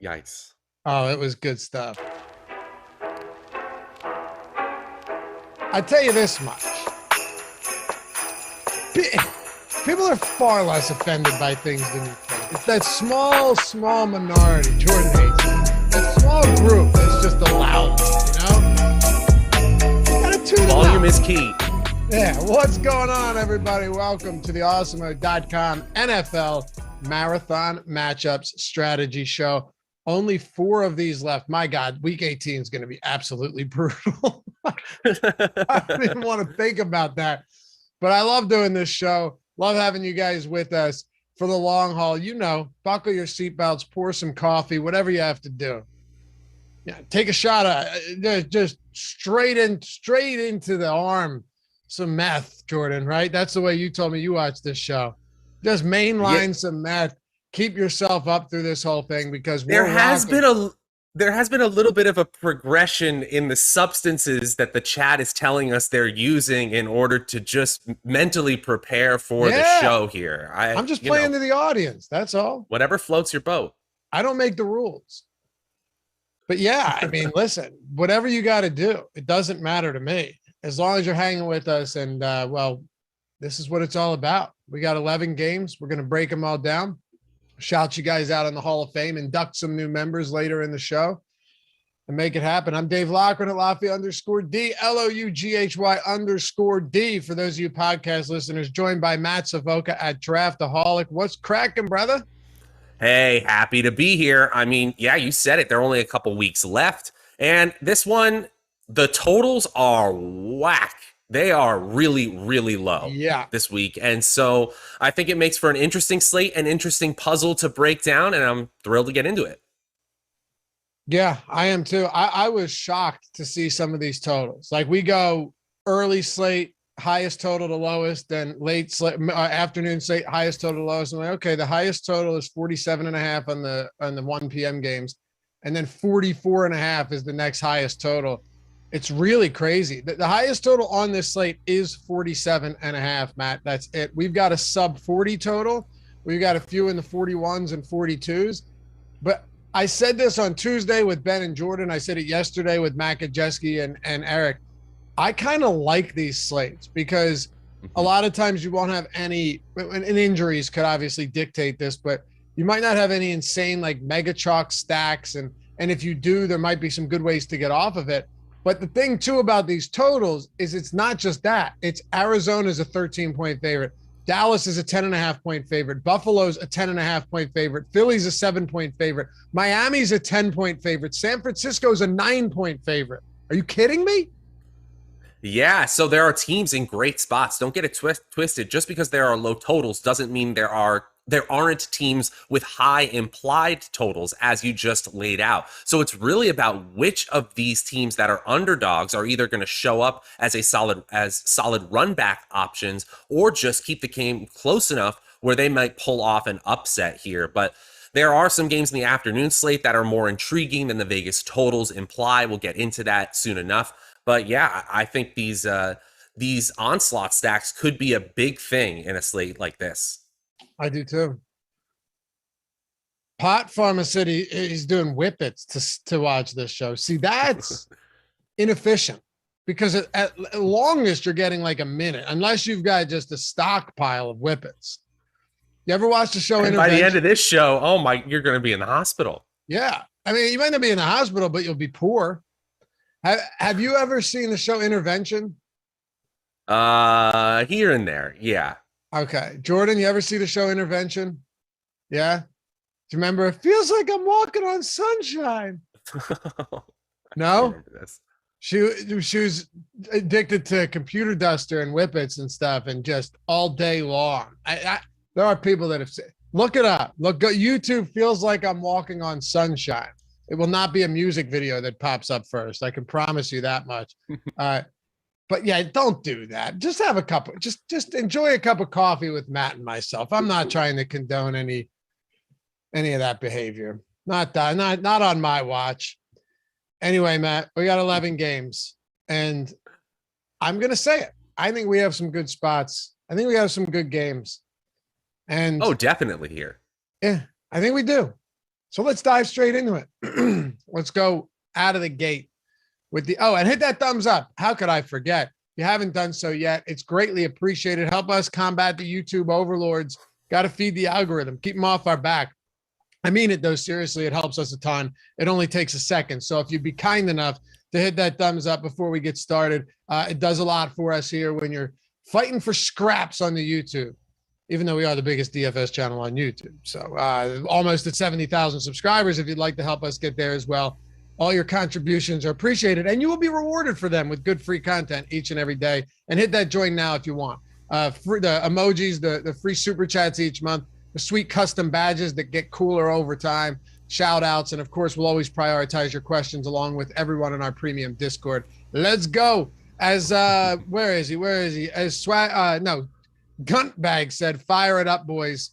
Yikes. Oh, it was good stuff. I tell you this much. People are far less offended by things than you think. It's that small minority, Jordan hates it. That small group that's just allowed, Gotta tune it Volume out. is key. Yeah, what's going on, everybody? Welcome to the Awesemo.com NFL Marathon Matchups Strategy Show. Only 4 of these left. My God, week 18 is going to be absolutely brutal. I don't even want to think about that. But I love doing this show. Love having you guys with us for the long haul. Buckle your seatbelts, pour some coffee, whatever you have to do. Yeah, take a shot of just straight into the arm. Some meth, Jordan, right? That's the way you told me you watched this show. Just mainline some meth. Keep yourself up through this whole thing because there has been a little bit of a progression in the substances that the chat is telling us they're using in order to just mentally prepare for the show here. I'm just playing to the audience. That's all. Whatever floats your boat. I don't make the rules. But yeah, I mean, listen, whatever you got to do, it doesn't matter to me. As long as you're hanging with us and, this is what it's all about. We got 11 games. We're going to break them all down. Shout you guys out on the Hall of Fame, induct some new members later in the show and make it happen. I'm Dave Loughran at Loughy_D, LOUGHY_D. For those of you podcast listeners, joined by Matt Savoca at Draftaholic. What's cracking, brother? Hey, happy to be here. I mean, yeah, you said it. There are only a couple weeks left. And this one, the totals are whack. They are really, really low this week. And so I think it makes for an interesting slate, an interesting puzzle to break down, and I'm thrilled to get into it. Yeah, I am too. I was shocked to see some of these totals. Like we go early slate, highest total to lowest, then late slate, afternoon slate, highest total to lowest. I'm like, okay, the highest total is 47.5 on the 1 p.m. games. And then 44.5 is the next highest total. It's really crazy. The highest total on this slate is 47.5, Matt. That's it. We've got a sub 40 total. We've got a few in the 41s and 42s. But I said this on Tuesday with Ben and Jordan. I said it yesterday with Matt Kajeski and Eric. I kind of like these slates because a lot of times you won't have any, and injuries could obviously dictate this, but you might not have any insane like mega chalk stacks. And if you do, there might be some good ways to get off of it. But the thing, too, about these totals is it's not just that. It's Arizona's a 13-point favorite. Dallas is a 10.5-point favorite. Buffalo's a 10.5-point favorite. Philly's a 7-point favorite. Miami's a 10-point favorite. San Francisco's a 9-point favorite. Are you kidding me? Yeah, so there are teams in great spots. Don't get it twisted. Just because there are low totals doesn't mean there aren't teams with high implied totals, as you just laid out. So it's really about which of these teams that are underdogs are either going to show up as solid run back options, or just keep the game close enough where they might pull off an upset here. But there are some games in the afternoon slate that are more intriguing than the Vegas totals imply. We'll get into that soon enough. But yeah, I think these onslaught stacks could be a big thing in a slate like this. I do too. Pot Pharmacy is doing whippets to watch this show. See, that's inefficient because at longest you're getting like a minute, unless you've got just a stockpile of whippets. You ever watch the show? By the end of this show, you're going to be in the hospital. Yeah, I mean, you might not be in the hospital, but you'll be poor. Have you ever seen the show Intervention? Here and there, yeah. Okay. Jordan, you ever see the show Intervention? Yeah? Do you remember? It feels like I'm walking on sunshine. No? She was addicted to computer duster and whippets and stuff and just all day long. There are people that have said, look it up. Look, YouTube feels like I'm walking on sunshine. It will not be a music video that pops up first. I can promise you that much. But yeah, don't do that. Just have a cup. Just enjoy a cup of coffee with Matt and myself. I'm not trying to condone any of that behavior. Not on my watch. Anyway, Matt, we got 11 games, and I'm gonna say it. I think we have some good spots. I think we have some good games. And definitely here. Yeah, I think we do. So let's dive straight into it. Let's go out of the gate with and hit that thumbs up. How could I forget? If you haven't done so yet, it's greatly appreciated. Help us combat the YouTube overlords. Got to feed the algorithm. Keep them off our back. I mean it, though. Seriously, it helps us a ton. It only takes a second. So if you'd be kind enough to hit that thumbs up before we get started, it does a lot for us here when you're fighting for scraps on the YouTube, even though we are the biggest DFS channel on YouTube. So almost at 70,000 subscribers. If you'd like to help us get there as well, all your contributions are appreciated, and you will be rewarded for them with good free content each and every day. And hit that join now if you want. For the emojis, the free super chats each month, the sweet custom badges that get cooler over time, shout outs, and of course, we'll always prioritize your questions along with everyone in our premium Discord. Let's go. As where is he? As Guntbag said, fire it up, boys.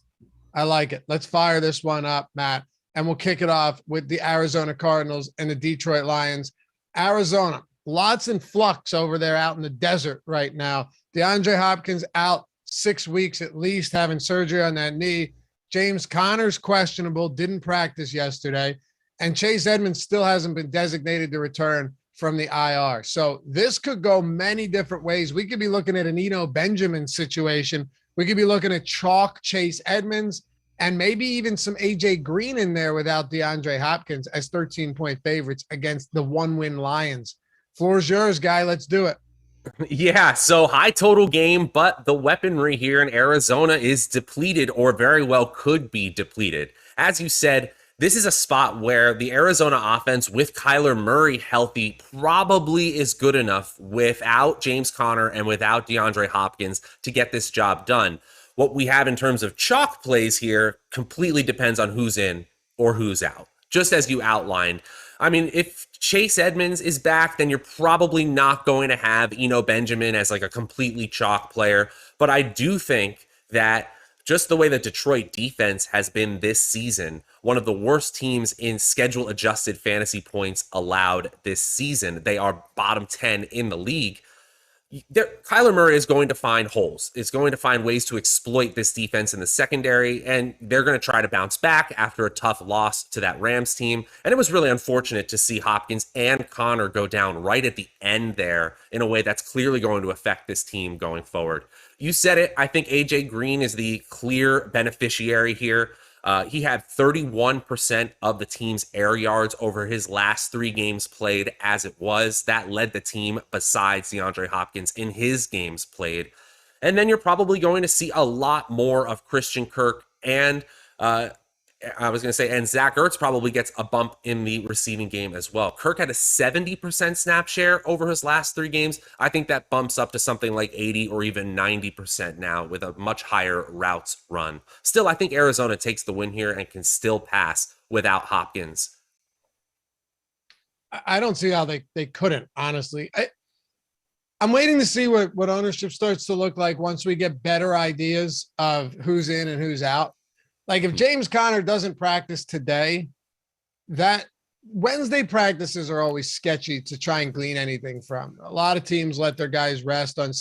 I like it. Let's fire this one up, Matt. And we'll kick it off with the Arizona Cardinals and the Detroit Lions. Arizona, lots in flux over there out in the desert right now. DeAndre Hopkins out 6 weeks at least, having surgery on that knee. James Conner's questionable, didn't practice yesterday. And Chase Edmonds still hasn't been designated to return from the IR. So this could go many different ways. We could be looking at an Eno Benjamin situation. We could be looking at chalk Chase Edmonds and maybe even some AJ Green in there without DeAndre Hopkins as 13-point favorites against the 1-win Lions. Floor's yours, guy. Let's do it. Yeah, so high total game, but the weaponry here in Arizona is depleted, or very well could be depleted. As you said, this is a spot where the Arizona offense with Kyler Murray healthy probably is good enough without James Conner and without DeAndre Hopkins to get this job done. What we have in terms of chalk plays here completely depends on who's in or who's out, just as you outlined. I mean, if Chase Edmonds is back, then you're probably not going to have Eno Benjamin as like a completely chalk player. But I do think that just the way the Detroit defense has been this season, one of the worst teams in schedule adjusted fantasy points allowed this season. They are bottom 10 in the league. Kyler Murray is going to find holes, is going to find ways to exploit this defense in the secondary, and they're going to try to bounce back after a tough loss to that Rams team. And it was really unfortunate to see Hopkins and Conner go down right at the end there in a way that's clearly going to affect this team going forward. You said it. I think AJ Green is the clear beneficiary here. He had 31% of the team's air yards over his last 3 games played as it was. That led the team besides DeAndre Hopkins in his games played. And then you're probably going to see a lot more of Christian Kirk and and Zach Ertz probably gets a bump in the receiving game as well. Kirk had a 70% snap share over his last 3 games. I think that bumps up to something like 80 or even 90% now with a much higher routes run. Still, I think Arizona takes the win here and can still pass without Hopkins. I don't see how they couldn't, honestly. I'm waiting to see what ownership starts to look like once we get better ideas of who's in and who's out. Like if James Conner doesn't practice today, that Wednesday practices are always sketchy to try and glean anything from. A lot of teams let their guys rest on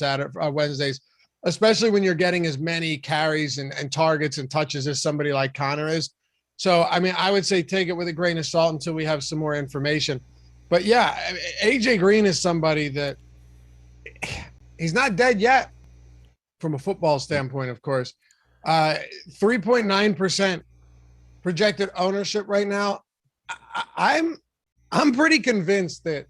Wednesdays, especially when you're getting as many carries and targets and touches as somebody like Conner is. So, I mean, I would say take it with a grain of salt until we have some more information. But yeah, AJ Green is somebody that he's not dead yet from a football standpoint, of course. 3.9% projected ownership right now. I'm pretty convinced that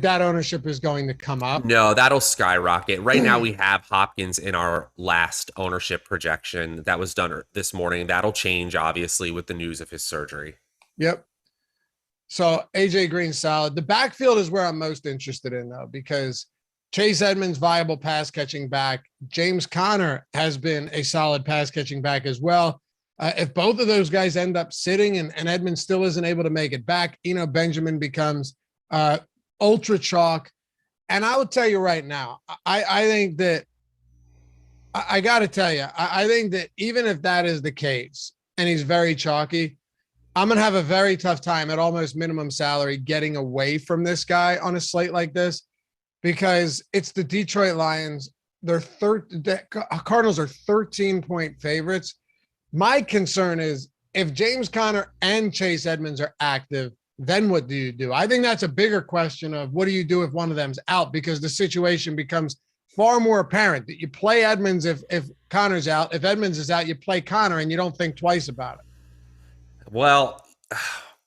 ownership is going to come up. No, that'll skyrocket. Right now we have Hopkins in our last ownership projection that was done this morning. That'll change obviously with the news of his surgery. Yep. So AJ Green solid. The backfield is where I'm most interested in though, because Chase Edmonds, viable pass catching back. James Conner has been a solid pass catching back as well. If both of those guys end up sitting and Edmonds still isn't able to make it back, Eno Benjamin becomes ultra chalk. And I will tell you right now, I think that I got to tell you, I think that even if that is the case and he's very chalky, I'm going to have a very tough time at almost minimum salary getting away from this guy on a slate like this. Because it's the Detroit Lions. The Cardinals are 13-point favorites. My concern is if James Conner and Chase Edmonds are active, then what do you do? I think that's a bigger question of what do you do if one of them's out, because the situation becomes far more apparent that you play Edmonds if Conner's out. If Edmonds is out, you play Conner and you don't think twice about it. Well,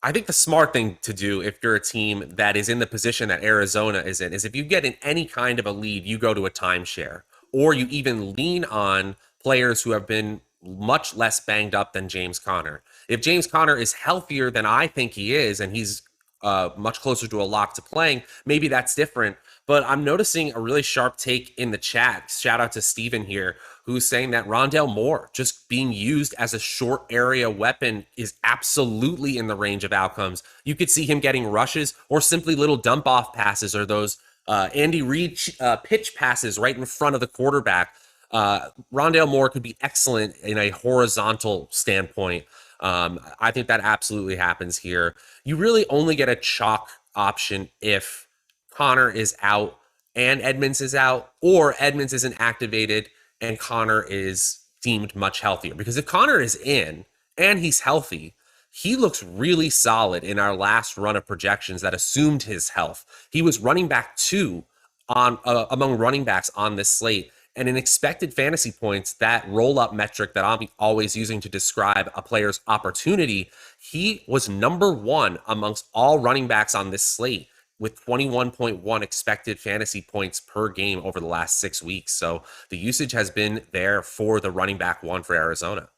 I think the smart thing to do if you're a team that is in the position that Arizona is in is if you get in any kind of a lead, you go to a timeshare, or you even lean on players who have been much less banged up than James Conner. If James Conner is healthier than I think he is, and he's much closer to a lock to playing, maybe that's different. But I'm noticing a really sharp take in the chat. Shout out to Steven here, who's saying that Rondale Moore just being used as a short area weapon is absolutely in the range of outcomes. You could see him getting rushes or simply little dump off passes, or those Andy Reid pitch passes right in front of the quarterback. Rondale Moore could be excellent in a horizontal standpoint. I think that absolutely happens here. You really only get a chalk option if Conner is out and Edmonds is out, or Edmonds isn't activated and Conner is deemed much healthier. Because if Conner is in and he's healthy, he looks really solid in our last run of projections that assumed his health. He was running back 2 on among running backs on this slate. And in expected fantasy points, that roll-up metric that I'm always using to describe a player's opportunity, he was number 1 amongst all running backs on this slate with 21.1 expected fantasy points per game over the last 6 weeks. So the usage has been there for the running back 1 for Arizona.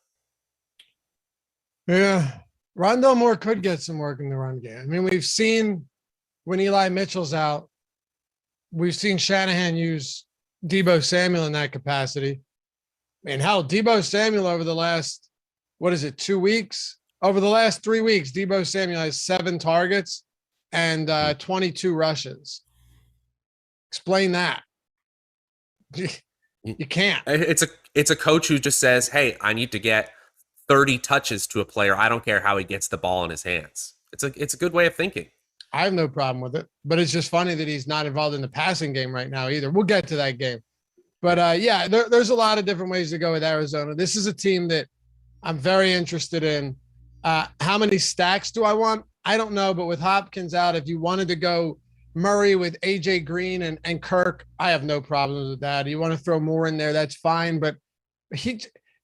Yeah, Rondale Moore could get some work in the run game. I mean, we've seen when Eli Mitchell's out, we've seen Shanahan use Deebo Samuel in that capacity. And hell, Deebo Samuel over the last, 2 weeks? Over the last 3 weeks, Deebo Samuel has 7 targets and 22 rushes. Explain that. You can't. It's a coach who just says, hey, I need to get 30 touches to a player. I don't care how he gets the ball in his hands. It's a good way of thinking. I have no problem with it, but it's just funny that he's not involved in the passing game right now either. We'll get to that game. But yeah, there's a lot of different ways to go with Arizona. This is a team that I'm very interested in. How many stacks do I want? I don't know, but with Hopkins out, if you wanted to go Murray with AJ Green and Kirk, I have no problems with that. You want to throw more in there, that's fine. But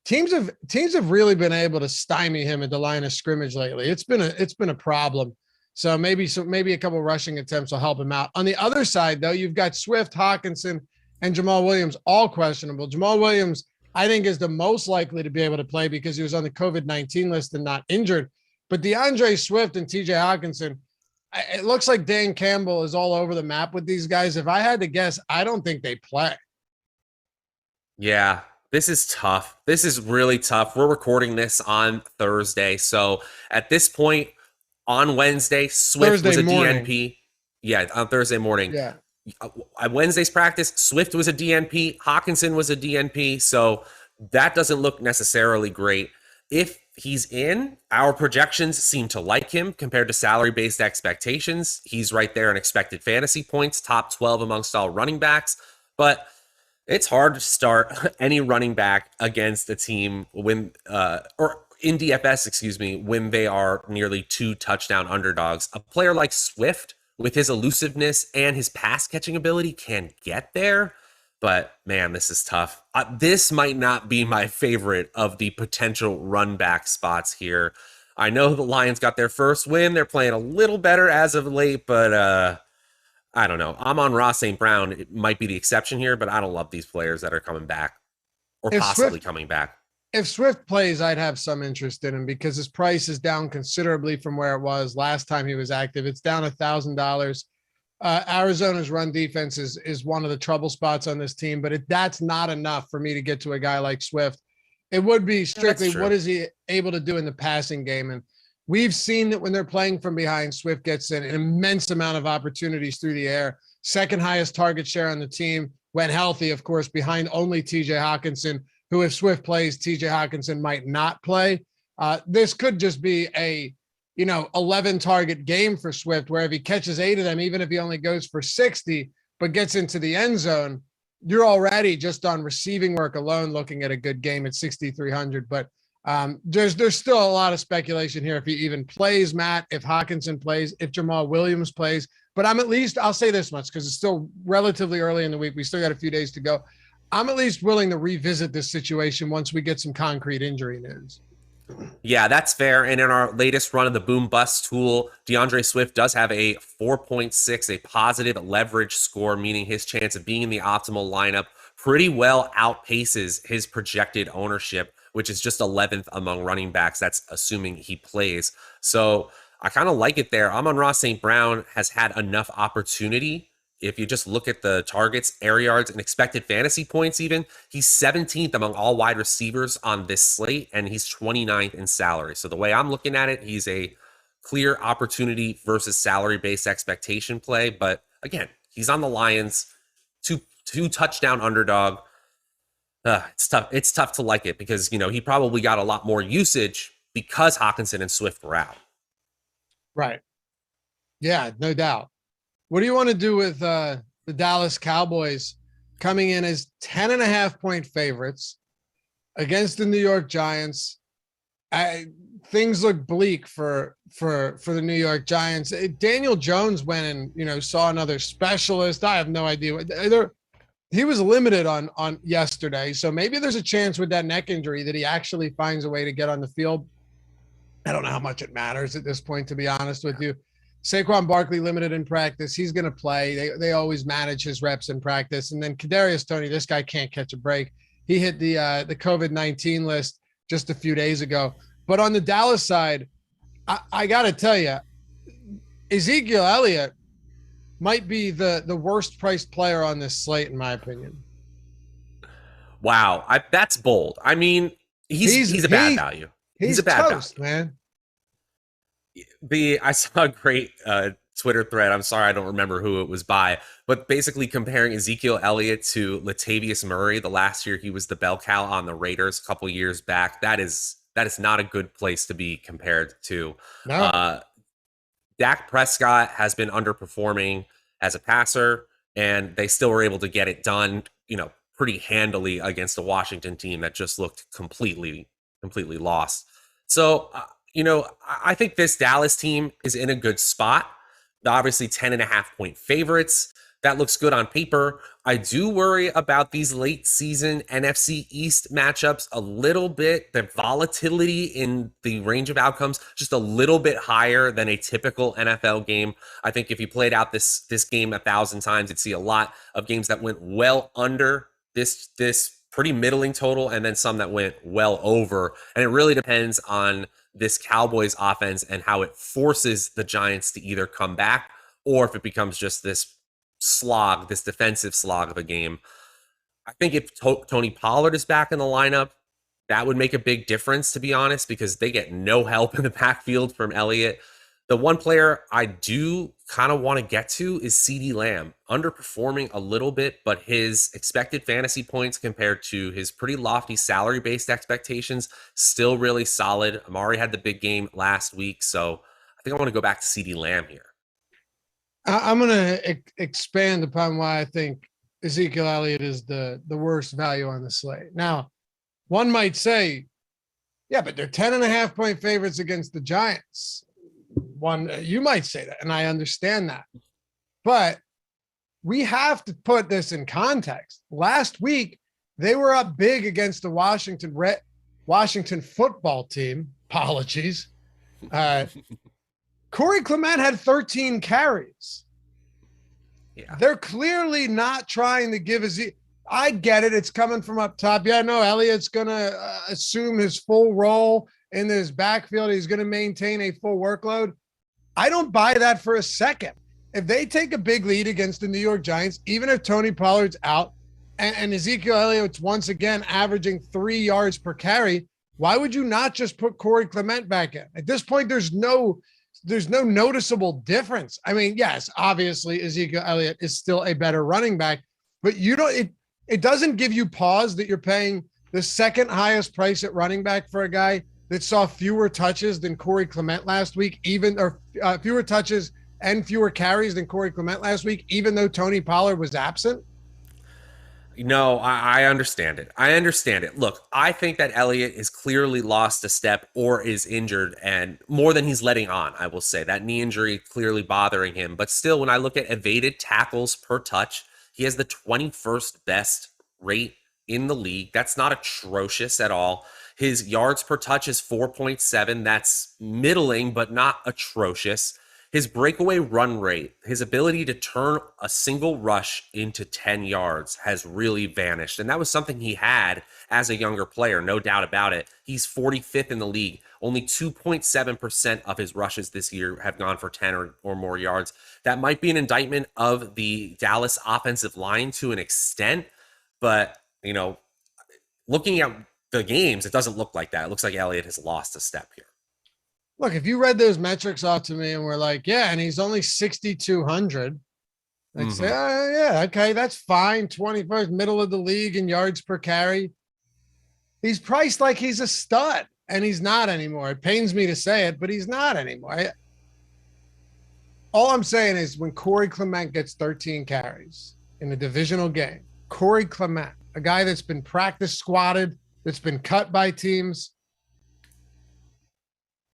teams have really been able to stymie him at the line of scrimmage lately. It's been a problem. So maybe a couple rushing attempts will help him out. On the other side, though, you've got Swift, Hawkinson, and Jamal Williams all questionable. Jamal Williams, I think, is the most likely to be able to play because he was on the COVID-19 list and not injured. But DeAndre Swift and TJ Hawkinson, it looks like Dan Campbell is all over the map with these guys. If I had to guess, I don't think they play. Yeah, this is tough. This is really tough. We're recording this on Thursday. So at this point, on Wednesday, Swift was a DNP. Yeah, on Thursday morning. Yeah. At Wednesday's practice, Swift was a DNP. Hawkinson was a DNP. So that doesn't look necessarily great. If he's in, our projections seem to like him compared to salary-based expectations. He's right there in expected fantasy points, top 12 amongst all running backs. But it's hard to start any running back against a team when or in DFS, when they are nearly 2 touchdown underdogs. A player like Swift, with his elusiveness and his pass catching ability, can get there. But man, this is tough. This might not be my favorite of the potential run back spots here. I know the Lions got their first win. They're playing a little better as of late, but I don't know. I'm on Ross St. Brown. It might be the exception here, but I don't love these players that are coming back or possibly coming back. If Swift plays, I'd have some interest in him because his price is down considerably from where it was last time he was active. It's down $1,000. Arizona's run defense is one of the trouble spots on this team, but that's not enough for me to get to a guy like Swift. It would be strictly what is he able to do in the passing game. And we've seen that when they're playing from behind, Swift gets an immense amount of opportunities through the air. Second highest target share on the team when healthy, of course, behind only TJ Hawkinson, who if Swift plays, TJ Hawkinson might not play. This could just be a 11 target game for Swift, where if he catches 8 of them, even if he only goes for 60, but gets into the end zone, you're already just on receiving work alone looking at a good game at 6,300. But There's still a lot of speculation here if he even plays, Matt, if Hockenson plays, if Jamal Williams plays. But I'll say this much because it's still relatively early in the week. We still got a few days to go. I'm at least willing to revisit this situation once we get some concrete injury news. Yeah, that's fair. And in our latest run of the boom bust tool, DeAndre Swift does have a 4.6, a positive leverage score, meaning his chance of being in the optimal lineup pretty well outpaces his projected ownership, which is just 11th among running backs. That's assuming he plays. So I kind of like it there. Amon-Ra St. Brown has had enough opportunity. If you just look at the targets, air yards, and expected fantasy points even, he's 17th among all wide receivers on this slate, and he's 29th in salary. So the way I'm looking at it, he's a clear opportunity versus salary-based expectation play. But again, he's on the Lions, two touchdown underdog. It's tough. It's tough to like it because, he probably got a lot more usage because Hockenson and Swift were out. Right. Yeah, no doubt. What do you want to do with the Dallas Cowboys coming in as 10.5-point favorites against the New York Giants? Things look bleak for the New York Giants. Daniel Jones went and saw another specialist. I have no idea. He was limited on yesterday, so maybe there's a chance with that neck injury that he actually finds a way to get on the field. I don't know how much it matters at this point, to be honest with you. Saquon Barkley limited in practice. He's going to play. They always manage his reps in practice. And then Kadarius Toney, this guy can't catch a break. He hit the COVID-19 list just a few days ago. But on the Dallas side, I got to tell you, Ezekiel Elliott might be the worst priced player on this slate, in my opinion. Wow, that's bold. I mean, he's a bad value. He's a bad toast, value, man. I saw a great Twitter thread. I'm sorry, I don't remember who it was by, but basically comparing Ezekiel Elliott to Latavius Murray. The last year he was the bell cow on the Raiders a couple years back. That is not a good place to be compared to. No. Dak Prescott has been underperforming as a passer, and they still were able to get it done, pretty handily against a Washington team that just looked completely lost. So, I think this Dallas team is in a good spot. Obviously 10.5-point favorites. That looks good on paper. I do worry about these late season NFC East matchups a little bit. The volatility in the range of outcomes just a little bit higher than a typical NFL game. I think if you played out this game 1,000 times, you'd see a lot of games that went well under this pretty middling total, and then some that went well over. And it really depends on this Cowboys offense and how it forces the Giants to either come back or if it becomes just this slog, this defensive slog of a game. I think if Tony Pollard is back in the lineup, that would make a big difference, to be honest, because they get no help in the backfield from Elliott. The one player I do kind of want to get to is CeeDee Lamb, underperforming a little bit, but his expected fantasy points compared to his pretty lofty salary-based expectations, still really solid. Amari had the big game last week, so I think I want to go back to CeeDee Lamb here. I'm going to expand upon why I think Ezekiel Elliott is the worst value on the slate. Now, one might say, yeah, but they're 10.5-point favorites against the Giants. You might say that, and I understand that. But we have to put this in context. Last week, they were up big against the Washington football team. Apologies. Corey Clement had 13 carries. Yeah. They're clearly not trying to give I get it. It's coming from up top. Yeah, no, Elliott's going to assume his full role in this backfield. He's going to maintain a full workload. I don't buy that for a second. If they take a big lead against the New York Giants, even if Tony Pollard's out and Ezekiel Elliott's once again averaging 3 yards per carry, why would you not just put Corey Clement back in? At this point, there's no noticeable difference. I mean, yes, obviously Ezekiel Elliott is still a better running back, but it doesn't give you pause that you're paying the second highest price at running back for a guy that saw fewer touches than Corey Clement last week, fewer touches and fewer carries than Corey Clement last week, even though Tony Pollard was absent. No, I understand it. I understand it. Look, I think that Elliott is clearly lost a step or is injured, and more than he's letting on, I will say. That knee injury clearly bothering him. But still, when I look at evaded tackles per touch, he has the 21st best rate in the league. That's not atrocious at all. His yards per touch is 4.7. That's middling, but not atrocious. His breakaway run rate, his ability to turn a single rush into 10 yards has really vanished. And that was something he had as a younger player, no doubt about it. He's 45th in the league. Only 2.7% of his rushes this year have gone for 10 or more yards. That might be an indictment of the Dallas offensive line to an extent, but, looking at the games, it doesn't look like that. It looks like Elliott has lost a step here. Look, if you read those metrics off to me and we're like, yeah, and he's only 6,200, I'd say, oh, yeah, okay, that's fine. 21st, middle of the league in yards per carry. He's priced like he's a stud, and he's not anymore. It pains me to say it, but he's not anymore. All I'm saying is when Corey Clement gets 13 carries in a divisional game, Corey Clement, a guy that's been practice squatted, that's been cut by teams,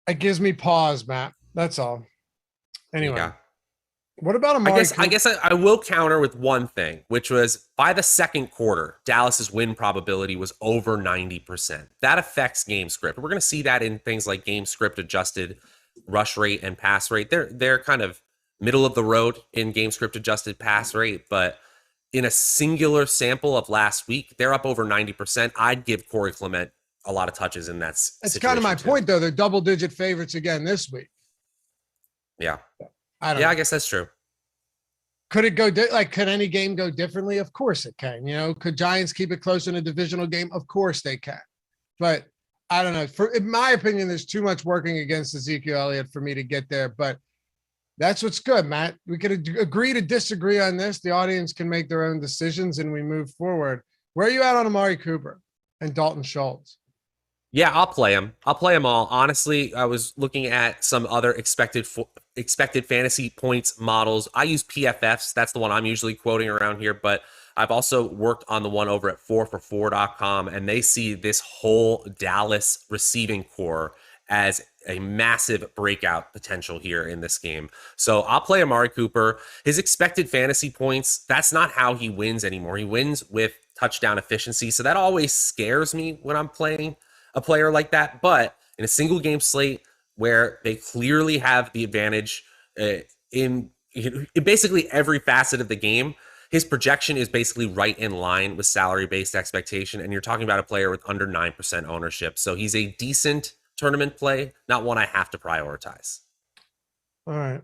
it gives me pause, Matt. That's all. Anyway, Yeah. What about Amari? I guess I will counter with one thing, which was by the second quarter, Dallas's win probability was over 90%. That affects game script. We're going to see that in things like game script adjusted rush rate and pass rate. They're kind of middle of the road in game script adjusted pass rate, but in a singular sample of last week, they're up over 90%. I'd give Corey Clement a lot of touches in that situation. That's kind of my point, though. They're double-digit favorites again this week. Yeah. I don't know. I guess that's true. Could it go could any game go differently? Of course it can. Could Giants keep it close in a divisional game? Of course they can. But I don't know. In my opinion, there's too much working against Ezekiel Elliott for me to get there. But that's what's good, Matt. We could agree to disagree on this. The audience can make their own decisions and we move forward. Where are you at on Amari Cooper and Dalton Schultz? Yeah, I'll play them. I'll play them all. Honestly, I was looking at some other expected fantasy points models. I use PFFs. That's the one I'm usually quoting around here, but I've also worked on the one over at 4for4.com, and they see this whole Dallas receiving core as a massive breakout potential here in this game. So I'll play Amari Cooper. His expected fantasy points, that's not how he wins anymore. He wins with touchdown efficiency. So that always scares me when I'm playing a player like that. But in a single game slate where they clearly have the advantage in basically every facet of the game, his projection is basically right in line with salary-based expectation. And you're talking about a player with under 9% ownership. So he's a decent tournament play, not one I have to prioritize. All right.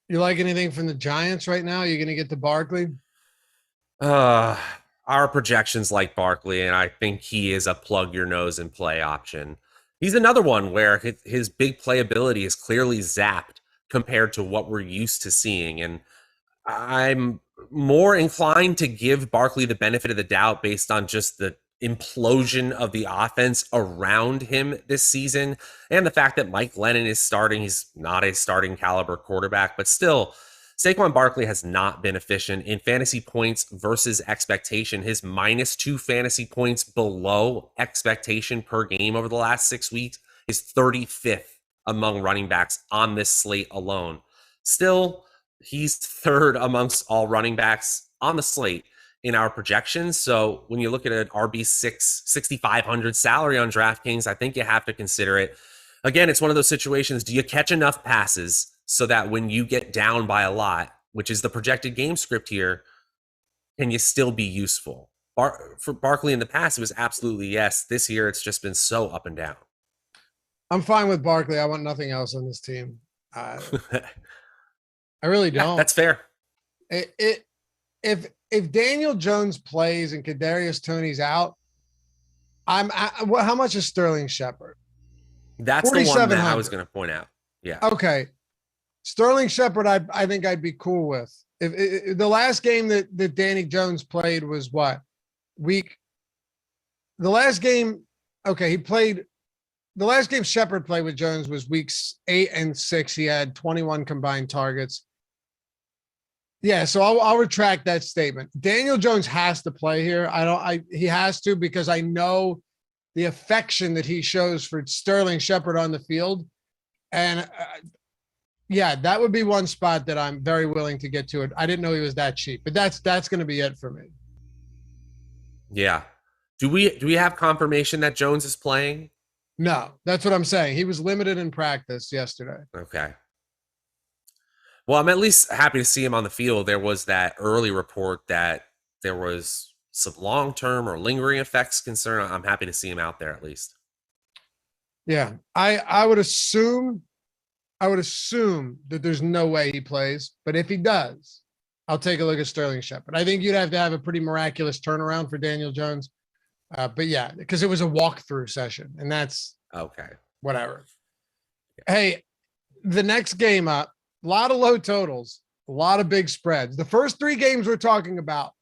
You like anything from the Giants right now? You're going to get to Barkley? Our projections like Barkley, and I think he is a plug your nose and play option. He's another one where his big playability is clearly zapped compared to what we're used to seeing. And I'm more inclined to give Barkley the benefit of the doubt based on just the implosion of the offense around him this season and the fact that Mike Lennon is starting. He's not a starting caliber quarterback, but still, Saquon Barkley has not been efficient in fantasy points versus expectation. His -2 fantasy points below expectation per game over the last 6 weeks is 35th among running backs on this slate alone. Still, he's third amongst all running backs on the slate in our projections. So when you look at an RB6, 6,500 salary on DraftKings, I think you have to consider it. Again, it's one of those situations. Do you catch enough passes so that when you get down by a lot, which is the projected game script here, can you still be useful? For Barkley in the past, it was absolutely yes. This year, it's just been so up and down. I'm fine with Barkley. I want nothing else on this team. I really don't. Yeah, that's fair. If Daniel Jones plays and Kadarius Toney's out, how much is Sterling Shepard? That's the one that I was going to point out. Yeah. Okay. Sterling Shepard, I think I'd be cool with. If the last game that Danny Jones played was what? The last game Shepard played with Jones was weeks 8 and 6. He had 21 combined targets. Yeah, so I'll retract that statement. Daniel Jones has to play here. He has to, because I know the affection that he shows for Sterling Shepard on the field. And yeah, that would be one spot that I'm very willing to get to it. I didn't know he was that cheap, but that's going to be it for me. Yeah. Do we have confirmation that Jones is playing? No, that's what I'm saying. He was limited in practice yesterday. Okay. Well, I'm at least happy to see him on the field. There was that early report that there was some long-term or lingering effects concern. I'm happy to see him out there at least. Yeah, I would assume that there's no way he plays, but if he does, I'll take a look at Sterling Shepard. I think you'd have to have a pretty miraculous turnaround for Daniel Jones. But yeah, because it was a walkthrough session, and that's okay. Whatever. Hey, the next game up, a lot of low totals, a lot of big spreads. The first three games we're talking about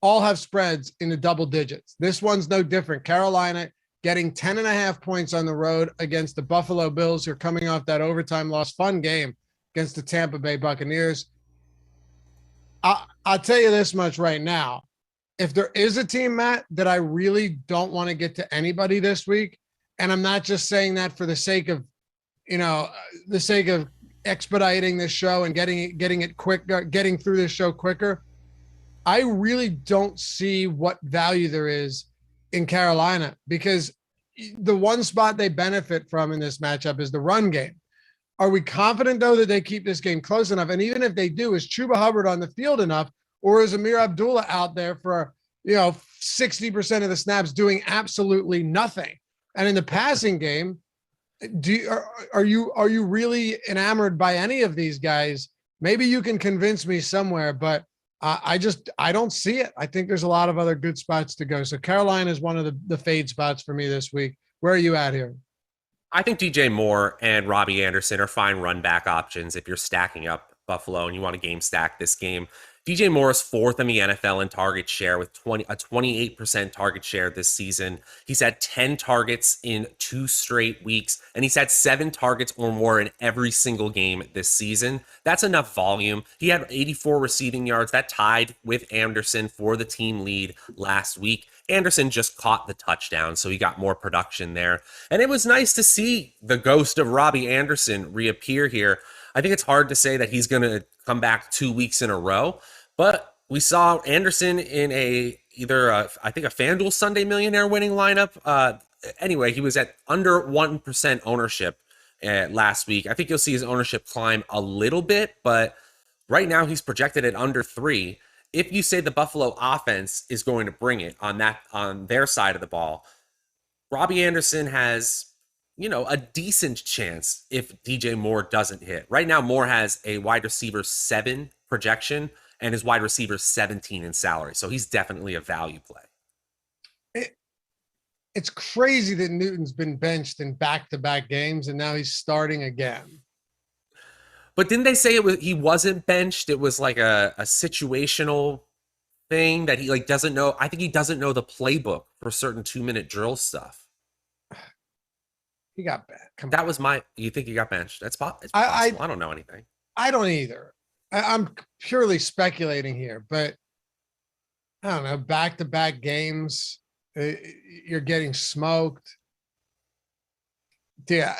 all have spreads in the double digits. This one's no different. Carolina getting 10.5 points on the road against the Buffalo Bills, who are coming off that overtime loss. Fun game against the Tampa Bay Buccaneers. I'll tell you this much right now. If there is a team, Matt, that I really don't want to get to anybody this week, and I'm not just saying that for the sake of, expediting this show and getting it quick, getting through this show quicker, I really don't see what value there is in Carolina, because the one spot they benefit from in this matchup is the run game. Are we confident, though, that they keep this game close enough? And even if they do, is Chuba Hubbard on the field enough, or is Amir Abdullah out there for, 60% of the snaps doing absolutely nothing? And in the passing game, are you really enamored by any of these guys? Maybe you can convince me somewhere, but I don't see it. I think there's a lot of other good spots to go. So Carolina is one of the fade spots for me this week. Where are you at here? I think DJ Moore and Robbie Anderson are fine run back options if you're stacking up Buffalo and you want to game stack this game. DJ Moore is fourth in the NFL in target share with a 28% target share this season. He's had 10 targets in 2 straight weeks, and he's had 7 targets or more in every single game this season. That's enough volume. He had 84 receiving yards. That tied with Anderson for the team lead last week. Anderson just caught the touchdown, so he got more production there. And it was nice to see the ghost of Robbie Anderson reappear here. I think it's hard to say that he's going to come back 2 weeks in a row, but we saw Anderson in a FanDuel Sunday Millionaire winning lineup. Anyway, he was at under 1% ownership last week. I think you'll see his ownership climb a little bit, but right now he's projected at under 3. If you say the Buffalo offense is going to bring it on their side of the ball, Robbie Anderson has a decent chance if DJ Moore doesn't hit. Right now, Moore has a wide receiver 7 projection and his wide receiver 17 in salary. So he's definitely a value play. It's crazy that Newton's been benched in back-to-back games and now he's starting again. But didn't they say he wasn't benched? It was like a situational thing that he doesn't know. I think he doesn't know the playbook for certain 2-minute drill stuff. He got benched. You think he got benched? It's possible. I don't know anything. I don't either. I'm purely speculating here, but I don't know. Back-to-back games, you're getting smoked. Yeah,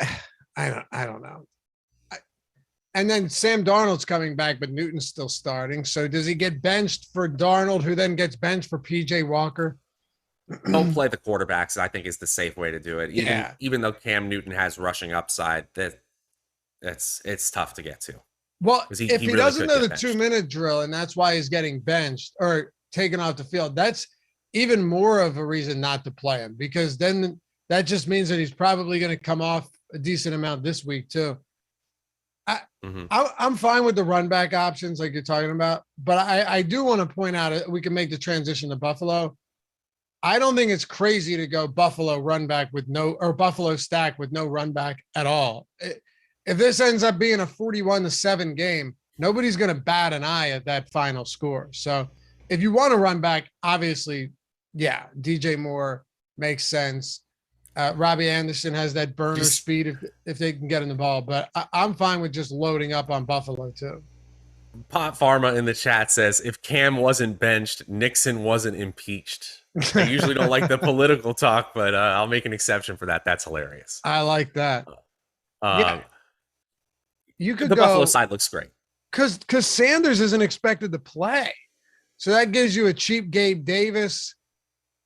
I don't know. And then Sam Darnold's coming back, but Newton's still starting. So does he get benched for Darnold, who then gets benched for PJ Walker? Don't play the quarterbacks, I think, is the safe way to do it. Even though Cam Newton has rushing upside, it's tough to get to. Well, if he really doesn't know the 2-minute drill, and that's why he's getting benched or taken off the field, that's even more of a reason not to play him, because then that just means that he's probably going to come off a decent amount this week too. I'm fine with the run back options like you're talking about, but I do want to point out we can make the transition to Buffalo. I don't think it's crazy to go Buffalo run back or Buffalo stack with no run back at all. If this ends up being a 41-7 game, nobody's going to bat an eye at that final score. So if you want to run back, obviously, yeah, DJ Moore makes sense. Robbie Anderson has that burner speed if they can get in the ball, but I'm fine with just loading up on Buffalo too. Pot Pharma in the chat says, if Cam wasn't benched, Nixon wasn't impeached. I usually don't like the political talk, but I'll make an exception for that. That's hilarious. I like that. Yeah, you could the go Buffalo side looks great because Sanders isn't expected to play, so that gives you a cheap Gabe Davis,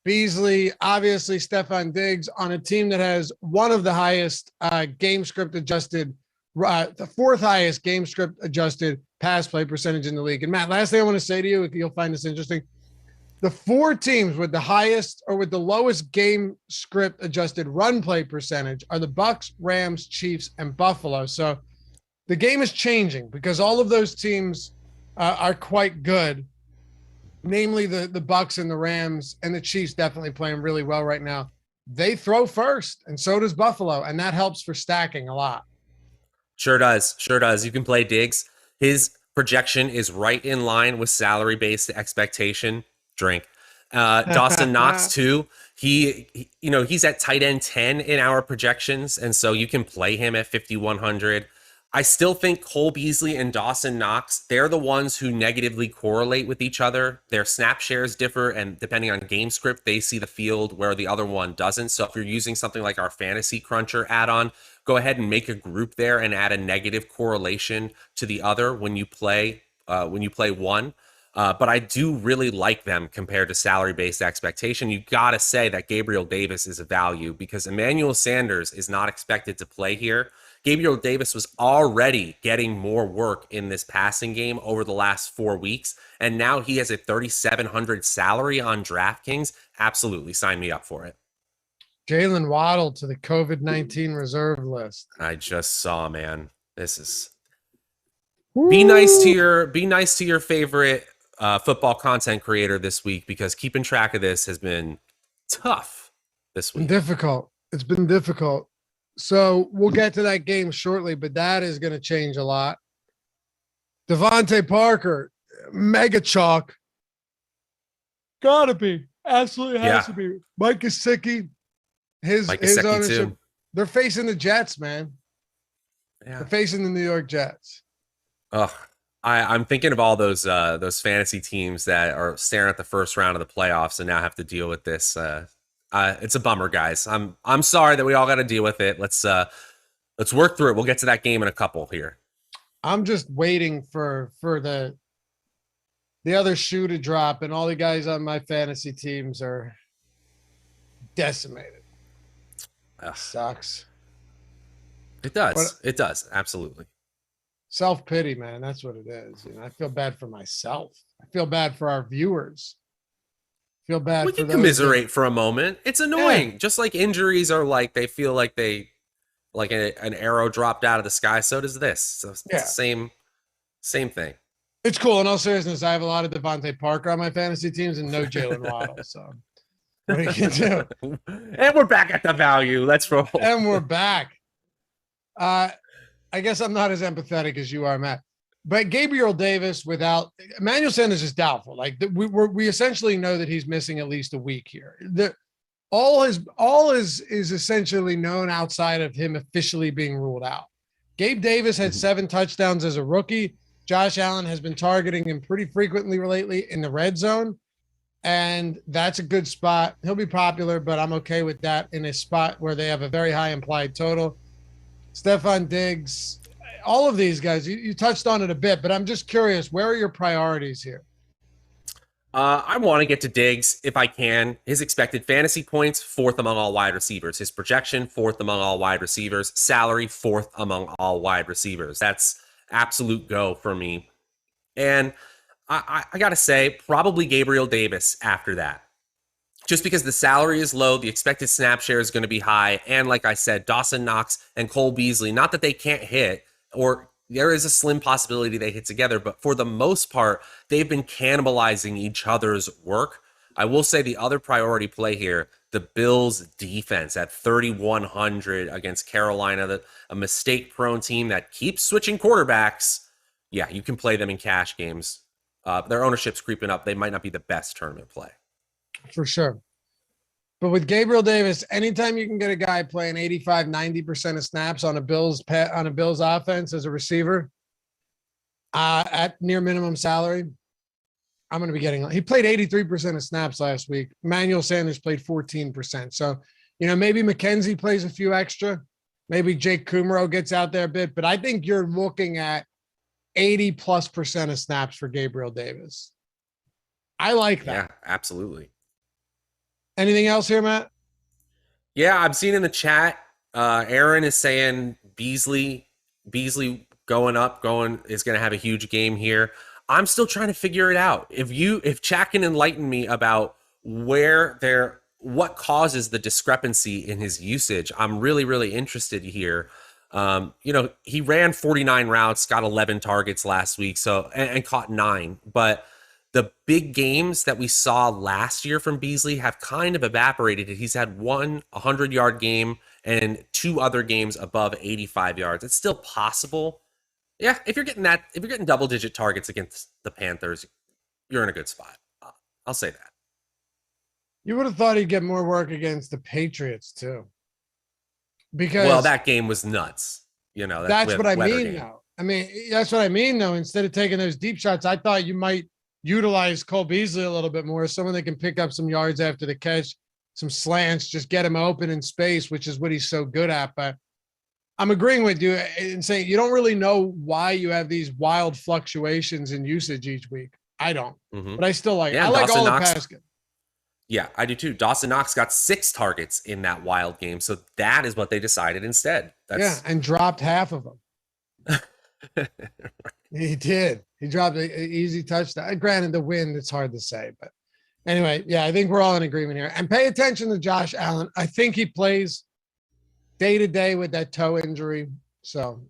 Beasley, obviously Stephon Diggs on a team that has one of the highest game script adjusted, the fourth highest game script adjusted pass play percentage in the league. And Matt, last thing I want to say to you, if you'll find this interesting, the four teams with the highest or with the lowest game script adjusted run play percentage are the Bucs, Rams, Chiefs, and Buffalo. So the game is changing because all of those teams are quite good. Namely the Bucs and the Rams, and the Chiefs definitely playing really well right now. They throw first, and so does Buffalo, and that helps for stacking a lot. Sure does. Sure does. You can play Diggs. His projection is right in line with salary-based expectation. Drink. Dawson Knox too. He's at tight end 10 in our projections, and so you can play him at 5,100. I still think Cole Beasley and Dawson Knox, they're the ones who negatively correlate with each other. Their snap shares differ, and depending on game script, they see the field where the other one doesn't. So if you're using something like our Fantasy Cruncher add-on, go ahead and make a group there and add a negative correlation to the other when you play one. But I do really like them compared to salary-based expectation. You got to say that Gabriel Davis is a value because Emmanuel Sanders is not expected to play here. Gabriel Davis was already getting more work in this passing game over the last 4 weeks, and now he has a 3,700 salary on DraftKings. Absolutely, sign me up for it. Jalen Waddle to the COVID-19 reserve list. I just saw, man. This is be nice to your favorite football content creator this week because keeping track of this has been tough this week. Difficult. It's been difficult. So we'll get to that game shortly, but that is going to change a lot. Devontae Parker, mega chalk. Gotta be. Absolutely has to be. Mike Gesicki, his ownership. Too. They're facing the Jets, man. Yeah. They're facing the New York Jets. I'm thinking of all those fantasy teams that are staring at the first round of the playoffs and now have to deal with this. It's a bummer, guys. I'm sorry that we all got to deal with it. Let's work through it. We'll get to that game in a couple here. I'm just waiting for the other shoe to drop, and all the guys on my fantasy teams are decimated. Sucks. It does. It does. Absolutely. Self-pity, man. That's what it is. I feel bad for myself. I feel bad for our viewers. Feel bad. We can commiserate for a moment. It's annoying. Yeah. Just like injuries are they feel like an arrow dropped out of the sky. So does this. So it's the same thing. It's cool. In all seriousness, I have a lot of Devontae Parker on my fantasy teams and no Jalen Waddle. So what are you gonna do? And we're back at the value. Let's roll. And we're back. I guess I'm not as empathetic as you are, Matt. But Gabriel Davis without Emmanuel Sanders is doubtful. We essentially know that he's missing at least a week here. All is essentially known outside of him officially being ruled out. Gabe Davis had 7 touchdowns as a rookie. Josh Allen has been targeting him pretty frequently lately in the red zone, and that's a good spot. He'll be popular, but I'm okay with that in a spot where they have a very high implied total. Stephon Diggs. All of these guys, you touched on it a bit, but I'm just curious, where are your priorities here? I want to get to Diggs if I can. His expected fantasy points, 4th among all wide receivers. His projection, 4th among all wide receivers. Salary, 4th among all wide receivers. That's absolute go for me. And I got to say, probably Gabriel Davis after that. Just because the salary is low, the expected snap share is going to be high. And like I said, Dawson Knox and Cole Beasley, not that they can't hit, or there is a slim possibility they hit together, but for the most part, they've been cannibalizing each other's work. I will say the other priority play here, the Bills defense at 3,100 against Carolina, a mistake-prone team that keeps switching quarterbacks. Yeah, you can play them in cash games. Their ownership's creeping up. They might not be the best tournament play. For sure. But with Gabriel Davis, anytime you can get a guy playing 85, 90% of snaps on a Bills offense as a receiver, At near minimum salary, I'm going to be getting. He played 83% of snaps last week. Emmanuel Sanders played 14%. So, maybe McKenzie plays a few extra. Maybe Jake Kumaro gets out there a bit. But I think you're looking at 80+% of snaps for Gabriel Davis. I like that. Yeah, absolutely. Anything else here, Matt? Yeah, I'm seeing in the chat, Aaron is saying Beasley going is going to have a huge game here. I'm still trying to figure it out. If Chat can enlighten me about what causes the discrepancy in his usage, I'm really, really interested here. He ran 49 routes, got 11 targets last week, and caught 9, but the big games that we saw last year from Beasley have kind of evaporated. He's had one 100-yard game and 2 other games above 85 yards. It's still possible. Yeah, if you're getting double-digit targets against the Panthers, you're in a good spot. I'll say that. You would have thought he'd get more work against the Patriots too. Because that game was nuts. That's what I mean, though. That's what I mean, though. Instead of taking those deep shots, I thought you might utilize Cole Beasley a little bit more. Someone that can pick up some yards after the catch, some slants, just get him open in space, which is what he's so good at. But I'm agreeing with you in saying you don't really know why you have these wild fluctuations in usage each week. I don't, but I still like it. I like all the pass game. Yeah, I do too. Dawson Knox got 6 targets in that wild game. So that is what they decided instead. And dropped half of them. He did. He dropped an easy touchdown. Granted, the wind, it's hard to say. But anyway, yeah, I think we're all in agreement here. And pay attention to Josh Allen. I think he plays day-to-day with that toe injury. So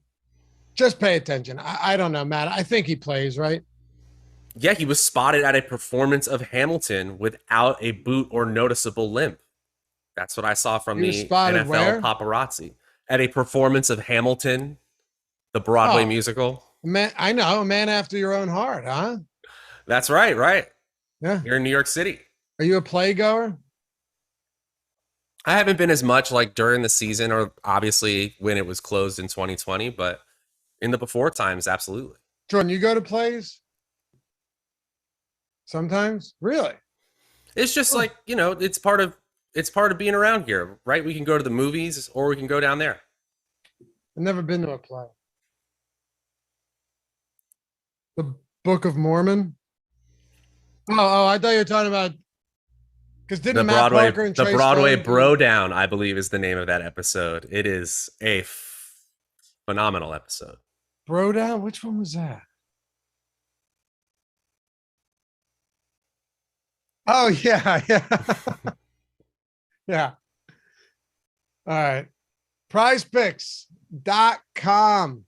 just pay attention. I don't know, Matt. I think he plays, right? Yeah, he was spotted at a performance of Hamilton without a boot or noticeable limp. That's what I saw from the NFL paparazzi. At a performance of Hamilton, the Broadway musical. Man, I know, a man after your own heart, huh? That's right. Yeah. Here in New York City. Are you a playgoer? I haven't been as much like during the season or obviously when it was closed in 2020, but in the before times, absolutely. Jordan, you go to plays? Sometimes? Really? It's just like, it's part of being around here, right? We can go to the movies or we can go down there. I've never been to a play. The Book of Mormon? Oh, I thought you were talking about because didn't Matt Parker and Trey Broadway Stone Bro Down, I believe, is the name of that episode. It is a phenomenal episode. Bro Down? Which one was that? Oh, yeah. Yeah. All right. PrizePicks.com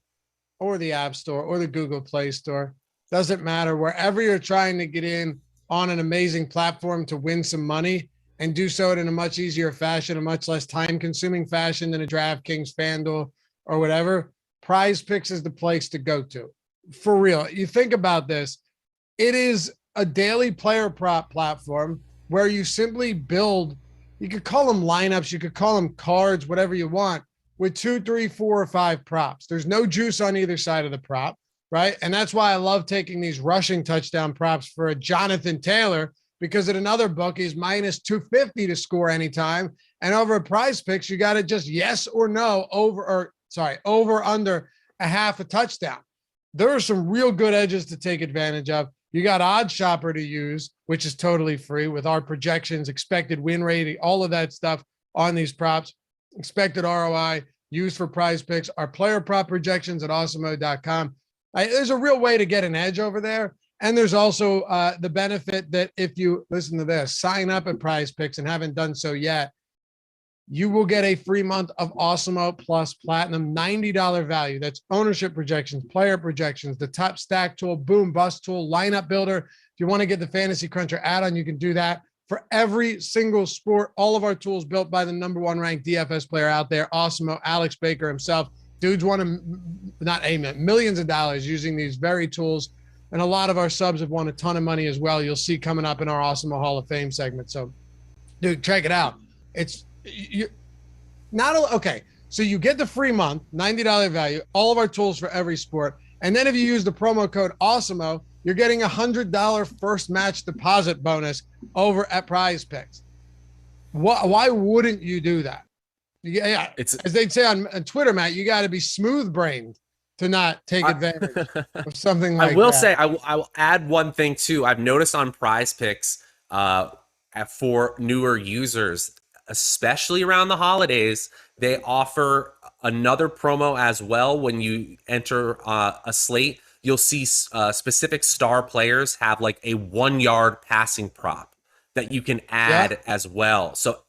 or the App Store or the Google Play Store. Doesn't matter. Wherever you're trying to get in on an amazing platform to win some money and do so in a much easier fashion, a much less time-consuming fashion than a DraftKings, FanDuel, or whatever, PrizePicks is the place to go to. For real. You think about this. It is a daily player prop platform where you simply build, you could call them lineups, you could call them cards, whatever you want, with 2, 3, 4, or 5 props. There's no juice on either side of the prop, right? And that's why I love taking these rushing touchdown props for a Jonathan Taylor, because at another book, he's minus 250 to score anytime. And over at PrizePicks, you got to just yes or no over under a half a touchdown. There are some real good edges to take advantage of. You got Odd Shopper to use, which is totally free with our projections, expected win rate, all of that stuff on these props, expected ROI used for PrizePicks, our player prop projections at awesemo.com. There's a real way to get an edge over there. And there's also the benefit that if you listen to this, sign up at PrizePicks and haven't done so yet, you will get a free month of Awesemo Plus Platinum, $90 value. That's ownership projections, player projections, the top stack tool, boom, bust tool, lineup builder. If you want to get the Fantasy Cruncher add-on, you can do that for every single sport. All of our tools built by the #1 ranked DFS player out there, Awesemo, Alex Baker himself. Dudes won millions of dollars using these very tools. And a lot of our subs have won a ton of money as well. You'll see coming up in our Awesemo Hall of Fame segment. So, dude, check it out. So you get the free month, $90 value, all of our tools for every sport. And then if you use the promo code Awesemo, you're getting $100 first match deposit bonus over at PrizePicks. Why wouldn't you do that? Yeah, It's as they'd say on Twitter, Matt, you got to be smooth brained to not take advantage of something like that. I will say, I will add one thing too. I've noticed on PrizePicks for newer users, especially around the holidays, they offer another promo as well. When you enter a slate, you'll see specific star players have like a 1 yard passing prop that you can add as well. So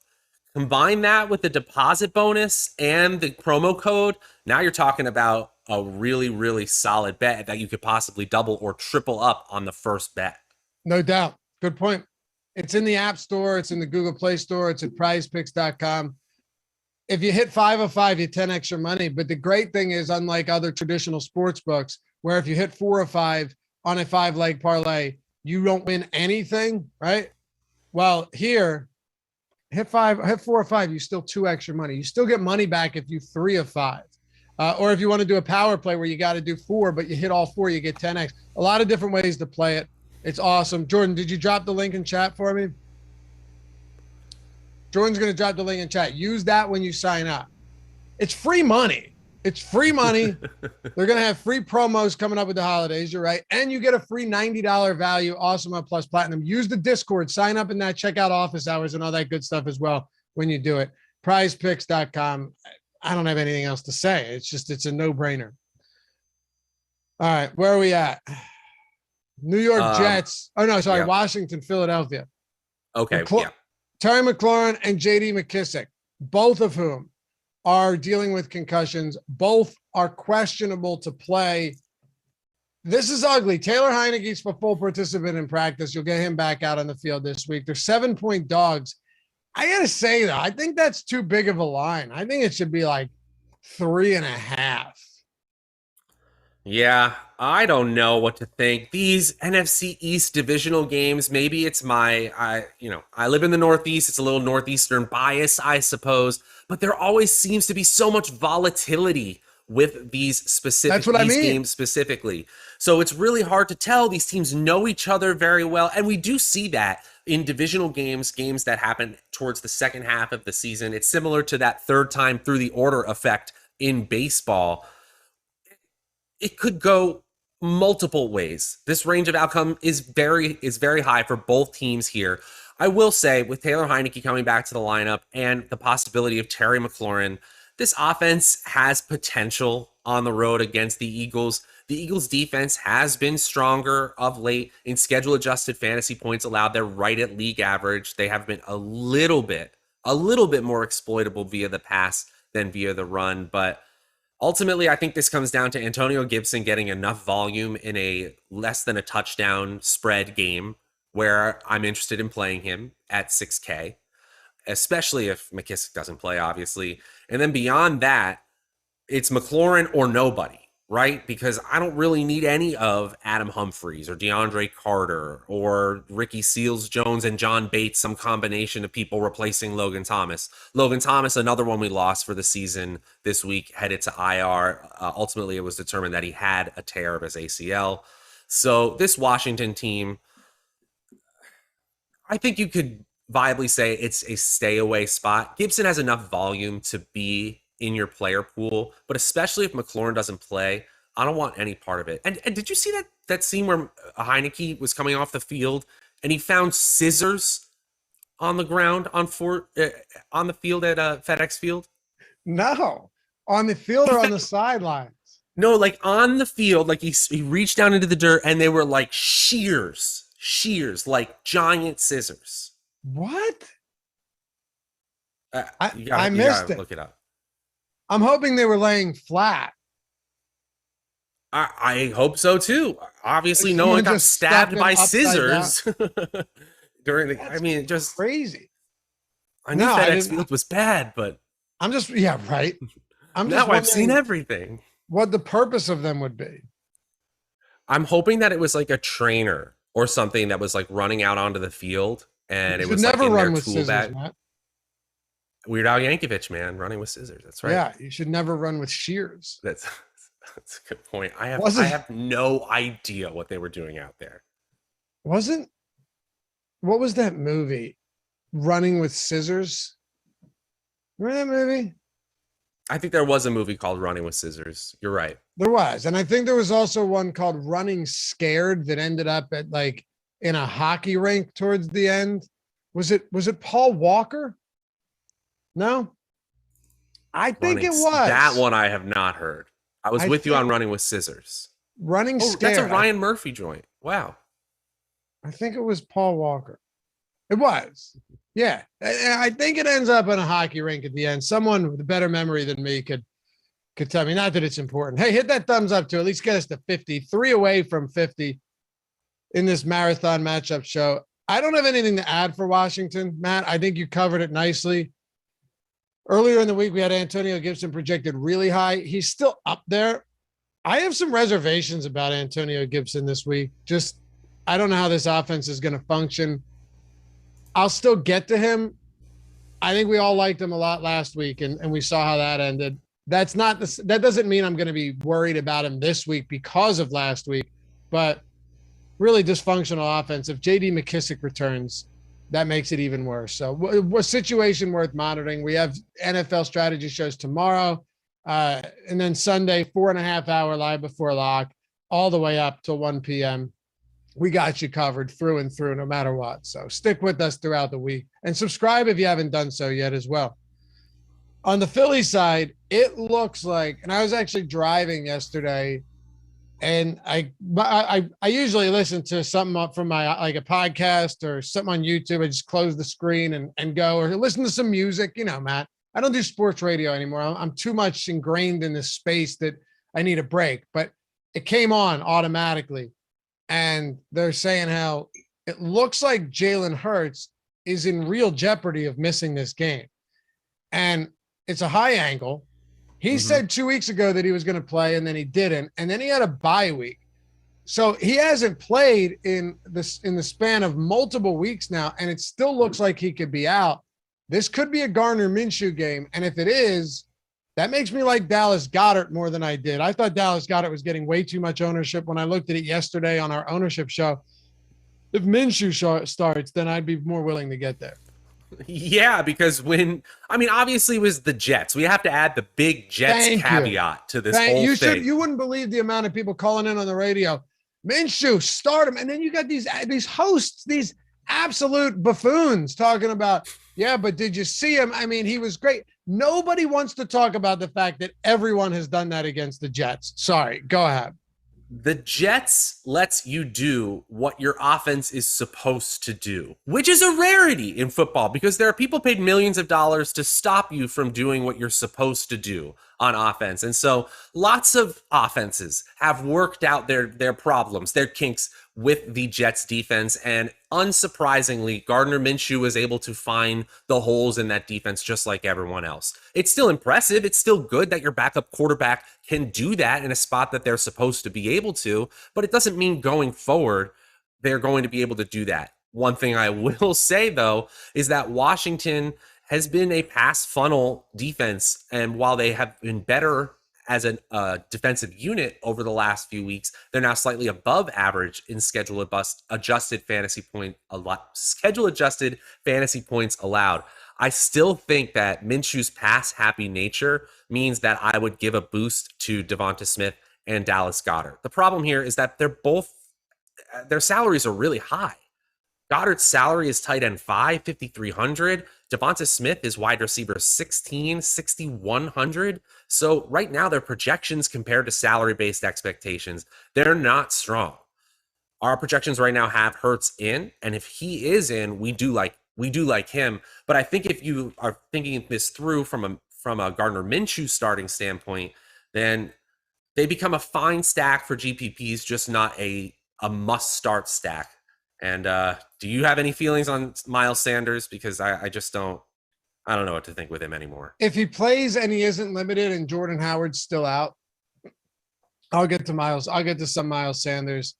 combine that with the deposit bonus and the promo code. Now you're talking about a really, really solid bet that you could possibly double or triple up on the first bet. No doubt. Good point. It's in the App Store. It's in the Google Play Store. It's at prizepicks.com. If you hit 5 of 5, you 10 extra money. But the great thing is, unlike other traditional sports books, where if you hit 4 of 5 on a 5-leg parlay, you don't win anything, right? Well, here, hit 4 or 5, you still 2 extra money. You still get money back if you 3 of 5. Or if you want to do a power play where you got to do 4, but you hit all 4, you get 10x. A lot of different ways to play it. It's awesome. Jordan, did you drop the link in chat for me? Jordan's going to drop the link in chat. Use that when you sign up. It's free money. It's free money. They're going to have free promos coming up with the holidays. You're right. And you get a free $90 value Awesemo plus Platinum. Use the Discord. Sign up in that. Check out office hours and all that good stuff as well when you do it. PrizePicks.com. I don't have anything else to say. It's a no-brainer. All right. Where are we at? New York Jets. Oh, no, sorry. Yeah. Washington, Philadelphia. Okay. Terry McLaurin and J.D. McKissick, both of whom are dealing with concussions. Both are questionable to play. This is ugly. Taylor Heineke's a full participant in practice. You'll get him back out on the field this week. They're 7-point dogs. I got to say, though, I think that's too big of a line. I think it should be like 3.5. Yeah, I don't know what to think. These NFC East divisional games, maybe it's I live in the Northeast. It's a little Northeastern bias, I suppose, but there always seems to be so much volatility with these games specifically. So it's really hard to tell. These teams know each other very well, and we do see that in divisional games that happen towards the second half of the season. It's similar to that third time through the order effect in baseball. It could go multiple ways. This range of outcome is very high for both teams here. I will say, with Taylor Heineke coming back to the lineup and the possibility of Terry McLaurin, this offense has potential on the road against the Eagles. The Eagles defense has been stronger of late in schedule adjusted fantasy points allowed. They're right at league average. They have been a little bit more exploitable via the pass than via the run, but ultimately, I think this comes down to Antonio Gibson getting enough volume in a less than a touchdown spread game where I'm interested in playing him at 6K, especially if McKissick doesn't play, obviously. And then beyond that, it's McLaurin or nobody, right? Because I don't really need any of Adam Humphries or DeAndre Carter or Ricky Seals-Jones and John Bates, some combination of people replacing Logan Thomas. Logan Thomas, another one we lost for the season this week, headed to IR. Ultimately, it was determined that he had a tear of his ACL. So this Washington team, I think you could viably say it's a stay away spot. Gibson has enough volume to be in your player pool, but especially if McLaurin doesn't play, I don't want any part of it. And did you see that scene where Heineke was coming off the field and he found scissors on the ground on the field at FedEx Field? No, on the field or on the sidelines? No, like on the field, like he reached down into the dirt and they were like shears, like giant scissors. What? I missed it. Look it up. I'm hoping they were laying flat. I hope so too. Obviously, no one got stabbed by scissors during the. That's just crazy. I knew FedEx Field was bad, but right. Now I've seen everything. What the purpose of them would be? I'm hoping that it was like a trainer or something that was like running out onto the field, and it was never like in run their with tool scissors, bag. Matt. Weird Al Yankovic, man, running with scissors. That's right. Yeah, you should never run with shears. That's That's a good point. I have no idea what they were doing out there. What was that movie? Running with Scissors. Remember that movie? I think there was a movie called Running with Scissors. You're right. There was. And I think there was also one called Running Scared that ended up at like in a hockey rink towards the end. Was it Paul Walker? No? I think it was. That one I have not heard. I was with you on Running with Scissors. Running Scared. That's a Ryan Murphy joint. Wow. I think it was Paul Walker. It was. Yeah. I think it ends up in a hockey rink at the end. Someone with a better memory than me could tell me. Not that it's important. Hey, hit that thumbs up to at least get us to 50. 3 away from 50 in this marathon matchup show. I don't have anything to add for Washington, Matt. I think you covered it nicely. Earlier in the week, we had Antonio Gibson projected really high. He's still up there. I have some reservations about Antonio Gibson this week. Just, I don't know how this offense is going to function. I'll still get to him. I think we all liked him a lot last week, and we saw how that ended. That doesn't mean I'm going to be worried about him this week because of last week, but really dysfunctional offense. If JD McKissick returns, that makes it even worse. So a situation worth monitoring. We have NFL strategy shows tomorrow, and then Sunday, 4.5 hour live before lock, all the way up till 1 p.m. We got you covered through and through, no matter what. So stick with us throughout the week and subscribe if you haven't done so yet as well. On the Philly side, it looks like, and I was actually driving yesterday, and I usually listen to something up from my, like a podcast or something on YouTube. I just close the screen and go, or listen to some music. You know, Matt, I don't do sports radio anymore. I'm too much ingrained in this space that I need a break, but it came on automatically. And they're saying how it looks like Jalen Hurts is in real jeopardy of missing this game. And it's a high angle. He said 2 weeks ago that he was going to play, and then he didn't. And then he had a bye week. So he hasn't played in the span of multiple weeks now, and it still looks like he could be out. This could be a Gardner Minshew game. And if it is, that makes me like Dallas Goedert more than I did. I thought Dallas Goedert was getting way too much ownership when I looked at it yesterday on our ownership show. If Minshew starts, then I'd be more willing to get there. Yeah, because obviously it was the Jets. We have to add the big Jets caveat to this whole thing. You wouldn't believe the amount of people calling in on the radio. Minshew, start him. And then you got these hosts, these absolute buffoons talking about, yeah, but did you see him? I mean, he was great. Nobody wants to talk about the fact that everyone has done that against the Jets. Sorry, go ahead. The Jets lets you do what your offense is supposed to do, which is a rarity in football because there are people paid millions of dollars to stop you from doing what you're supposed to do on offense. And so lots of offenses have worked out their problems, their kinks with the Jets defense. And unsurprisingly, Gardner Minshew was able to find the holes in that defense just like everyone else. It's still impressive. It's still good that your backup quarterback can do that in a spot that they're supposed to be able to, but it doesn't mean going forward, they're going to be able to do that. One thing I will say, though, is that Washington has been a pass funnel defense. And while they have been better as a defensive unit over the last few weeks, they're now slightly above average in schedule adjusted fantasy points allowed. I still think that Minshew's pass happy nature means that I would give a boost to Devonta Smith and Dallas Goedert. The problem here is that their salaries are really high. Goddard's salary is tight end 5, 5,300. Devonta Smith is wide receiver 16, 6,100. So right now their projections compared to salary-based expectations, they're not strong. Our projections right now have Hurts in, and if he is in, we do like him. But I think if you are thinking this through from a Gardner Minshew starting standpoint, then they become a fine stack for GPPs, just not a must-start stack. And do you have any feelings on Miles Sanders? Because I just don't know what to think with him anymore. If he plays and he isn't limited and Jordan Howard's still out, I'll get to Miles. I'll get to some Miles Sanders.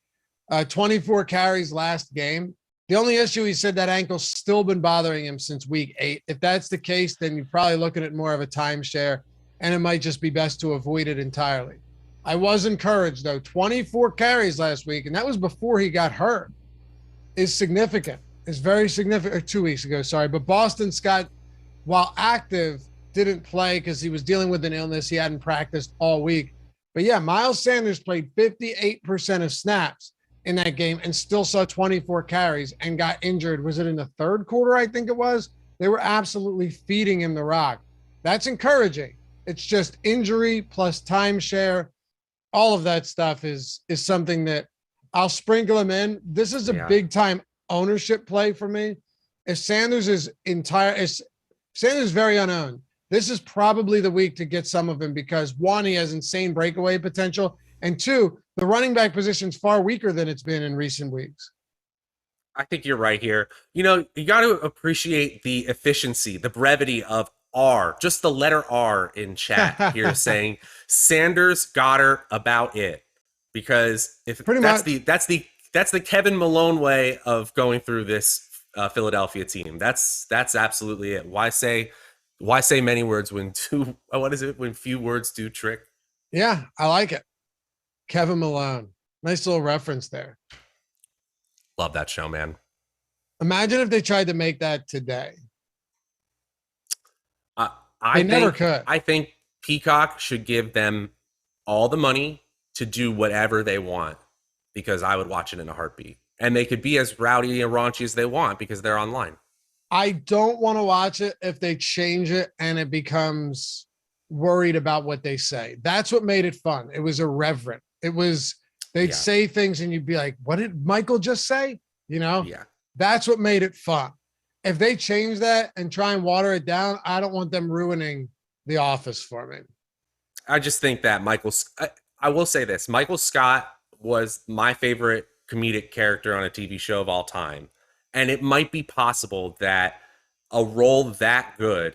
24 carries last game. The only issue, he said that ankle's still been bothering him since week 8. If that's the case, then you're probably looking at more of a timeshare, and it might just be best to avoid it entirely. I was encouraged though. 24 carries last week, and that was before he got hurt. Is significant. Is very significant. Or 2 weeks ago, sorry. But Boston Scott, while active, didn't play because he was dealing with an illness. He hadn't practiced all week. But yeah, Miles Sanders played 58% of snaps in that game and still saw 24 carries and got injured. Was it in the third quarter? I think it was. They were absolutely feeding him the rock. That's encouraging. It's just injury plus timeshare. All of that stuff is something that I'll sprinkle him in. This is a big time ownership play for me. If Sanders is Sanders is very unowned, this is probably the week to get some of him because one, he has insane breakaway potential, and two, the running back position is far weaker than it's been in recent weeks. I think you're right here. You know, you got to appreciate the efficiency, the brevity of R, just the letter R in chat here saying Sanders, Goddard, about it. Because if that's the Kevin Malone way of going through this Philadelphia team. That's absolutely it. Why say many words when when few words do trick? Yeah, I like it. Kevin Malone. Nice little reference there. Love that show, man. Imagine if they tried to make that today. I never could. I think Peacock should give them all the money to do whatever they want because I would watch it in a heartbeat. And they could be as rowdy and raunchy as they want because they're online. I don't want to watch it if they change it and it becomes worried about what they say. That's what made it fun. It was irreverent. They'd say things and you'd be like, what did Michael just say? You know? Yeah. That's what made it fun. If they change that and try and water it down, I don't want them ruining The Office for me. I just think that I will say this. Michael Scott was my favorite comedic character on a TV show of all time. And it might be possible that a role that good,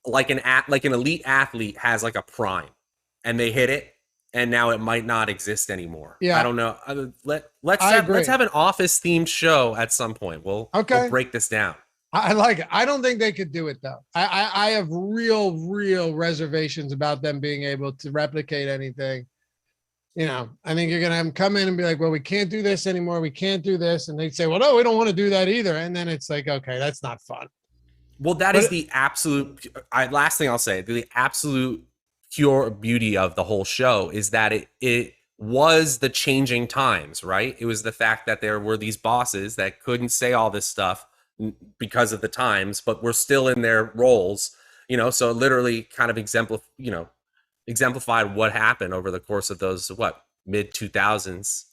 like an elite athlete has like a prime and they hit it and now it might not exist anymore. Yeah. I don't know. Let's have an Office themed show at some point. We'll break this down. I like it. I don't think they could do it though. I have real reservations about them being able to replicate anything. You know, I think you're going to have them come in and be like, well, we can't do this anymore. We can't do this. And they'd say, well, no, we don't want to do that either. And then it's like, okay, that's not fun. Well, that is the absolute, last thing I'll say, the absolute pure beauty of the whole show is that it was the changing times, right? It was the fact that there were these bosses that couldn't say all this stuff because of the times, but were still in their roles, you know, so it literally kind of exemplified what happened over the course of those, mid 2000s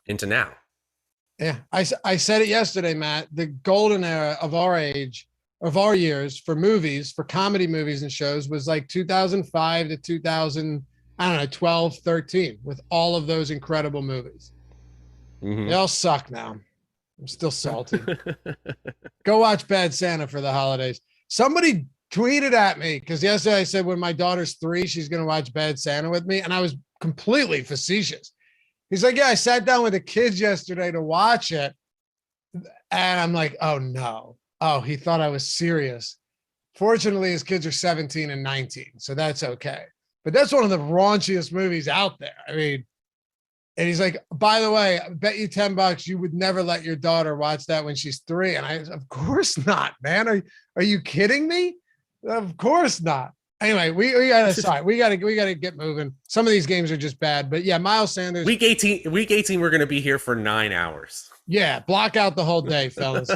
into now. Yeah. I said it yesterday, Matt, the golden era of our age, of our years for movies, for comedy movies and shows was like 2005 to 2012, 13 with all of those incredible movies. Mm-hmm. They all suck now. I'm still salty. Go watch Bad Santa for the holidays. Somebody tweeted at me because yesterday I said when my daughter's 3, she's going to watch Bad Santa with me. And I was completely facetious. He's like, yeah, I sat down with the kids yesterday to watch it. And I'm like, oh no. Oh, he thought I was serious. Fortunately, his kids are 17 and 19. So that's okay. But that's one of the raunchiest movies out there. I mean, and he's like, by the way, I bet you $10 you would never let your daughter watch that when she's 3. And I, of course not, man. Are you kidding me? Of course not. Anyway, we gotta get moving. Some of these games are just bad, but yeah, Miles Sanders. Week 18, we're gonna be here for 9 hours. Yeah, block out the whole day, fellas.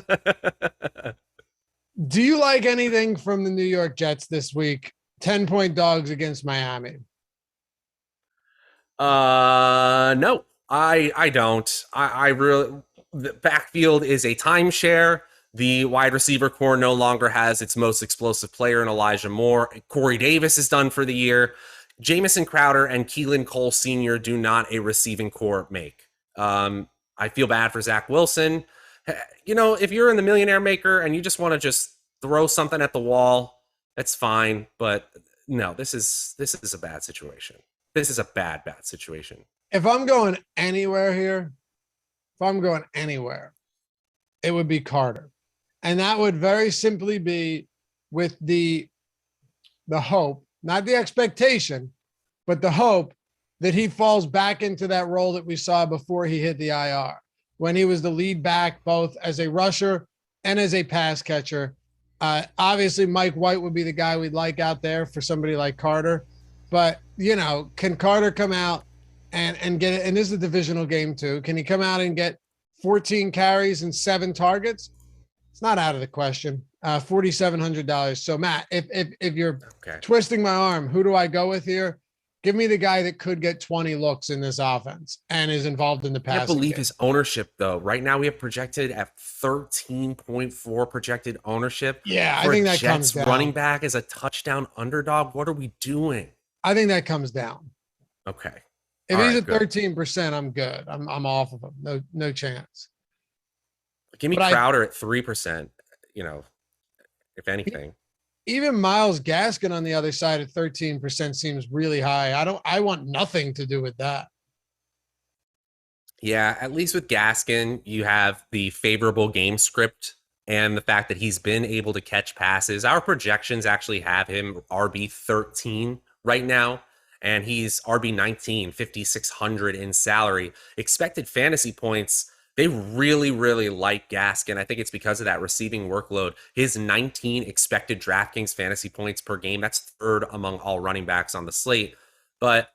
Do you like anything from the New York Jets this week? 10-point dogs against Miami. No, I don't. I really, the backfield is a timeshare. The wide receiver core no longer has its most explosive player in Elijah Moore. Corey Davis is done for the year. Jamison Crowder and Keelan Cole Sr. do not a receiving core make. I feel bad for Zach Wilson. You know, if you're in the Millionaire Maker and you just want to just throw something at the wall, that's fine. But no, this is a bad situation. This is a bad situation. If I'm going anywhere here, it would be Carter. And that would very simply be with the hope, not the expectation, but the hope that he falls back into that role that we saw before he hit the IR, when he was the lead back, both as a rusher and as a pass catcher. Obviously, Mike White would be the guy we'd like out there for somebody like Carter. But, can Carter come out and get it? And this is a divisional game too. Can he come out and get 14 carries and 7 targets? It's not out of the question. $4,700. So Matt, if you're twisting my arm, who do I go with here? Give me the guy that could get 20 looks in this offense and is involved in the passing. I can't believe his ownership, though. Right now, we have projected at 13.4 projected ownership. Yeah, I think that Jets comes down. Running back as a touchdown underdog. What are we doing? I think that comes down. Okay. If he's at 13%, I'm good. I'm off of him. No chance. Give me Crowder at 3%. If anything. Even Myles Gaskin on the other side at 13% seems really high. I want nothing to do with that. Yeah, at least with Gaskin, you have the favorable game script and the fact that he's been able to catch passes. Our projections actually have him RB 13 right now, and he's RB 19, 5,600 in salary. Expected fantasy points, they really, really like Gaskin. I think it's because of that receiving workload. His 19 expected DraftKings fantasy points per game, that's third among all running backs on the slate. But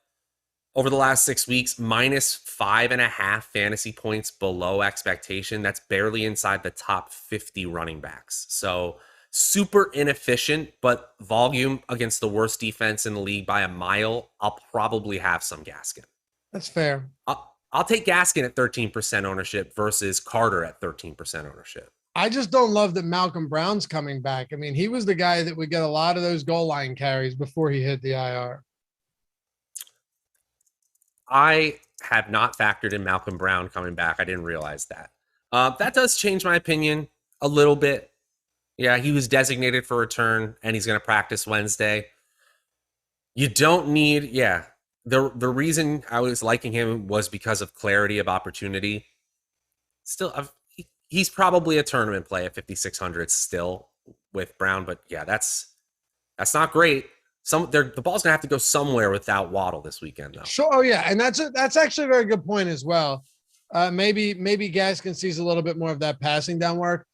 over the last 6 weeks, minus 5.5 fantasy points below expectation. That's barely inside the top 50 running backs. So super inefficient, but volume against the worst defense in the league by a mile. I'll probably have some Gaskin. That's fair. I'll take Gaskin at 13% ownership versus Carter at 13% ownership. I just don't love that Malcolm Brown's coming back. I mean, he was the guy that would get a lot of those goal line carries before he hit the IR. I have not factored in Malcolm Brown coming back. I didn't realize that. That does change my opinion a little bit. Yeah, he was designated for return, and he's going to practice Wednesday. You don't need, The reason I was liking him was because of clarity of opportunity. Still, he's probably a tournament play at 5,600 still with Brown, but yeah, that's not great. The ball's gonna have to go somewhere without Waddle this weekend, though. Sure. Oh yeah, and that's actually a very good point as well. Maybe Gaskin sees a little bit more of that passing down work,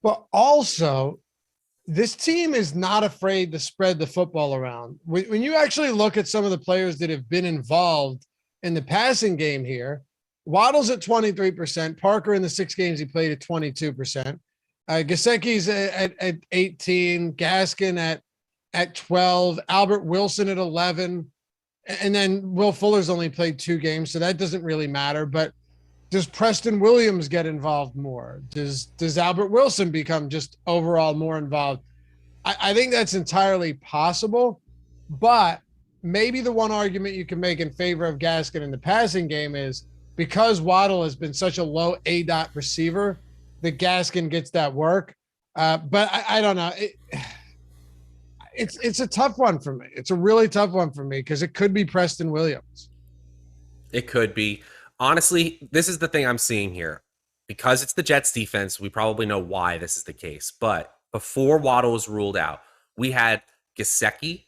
but also, this team is not afraid to spread the football around. When you actually look at some of the players that have been involved in the passing game here, Waddle's at 23%, Parker in the 6 games he played at 22%, Gesicki's at 18, Gaskin at 12, Albert Wilson at 11, and then Will Fuller's only played 2 games, so that doesn't really matter. But does Preston Williams get involved more? Does Albert Wilson become just overall more involved? I think that's entirely possible, but maybe the one argument you can make in favor of Gaskin in the passing game is because Waddle has been such a low ADOT receiver that Gaskin gets that work. But I don't know. It's a tough one for me. It's a really tough one for me because it could be Preston Williams. It could be. Honestly, this is the thing I'm seeing here. Because it's the Jets defense, we probably know why this is the case. But before Waddle was ruled out, we had Gesicki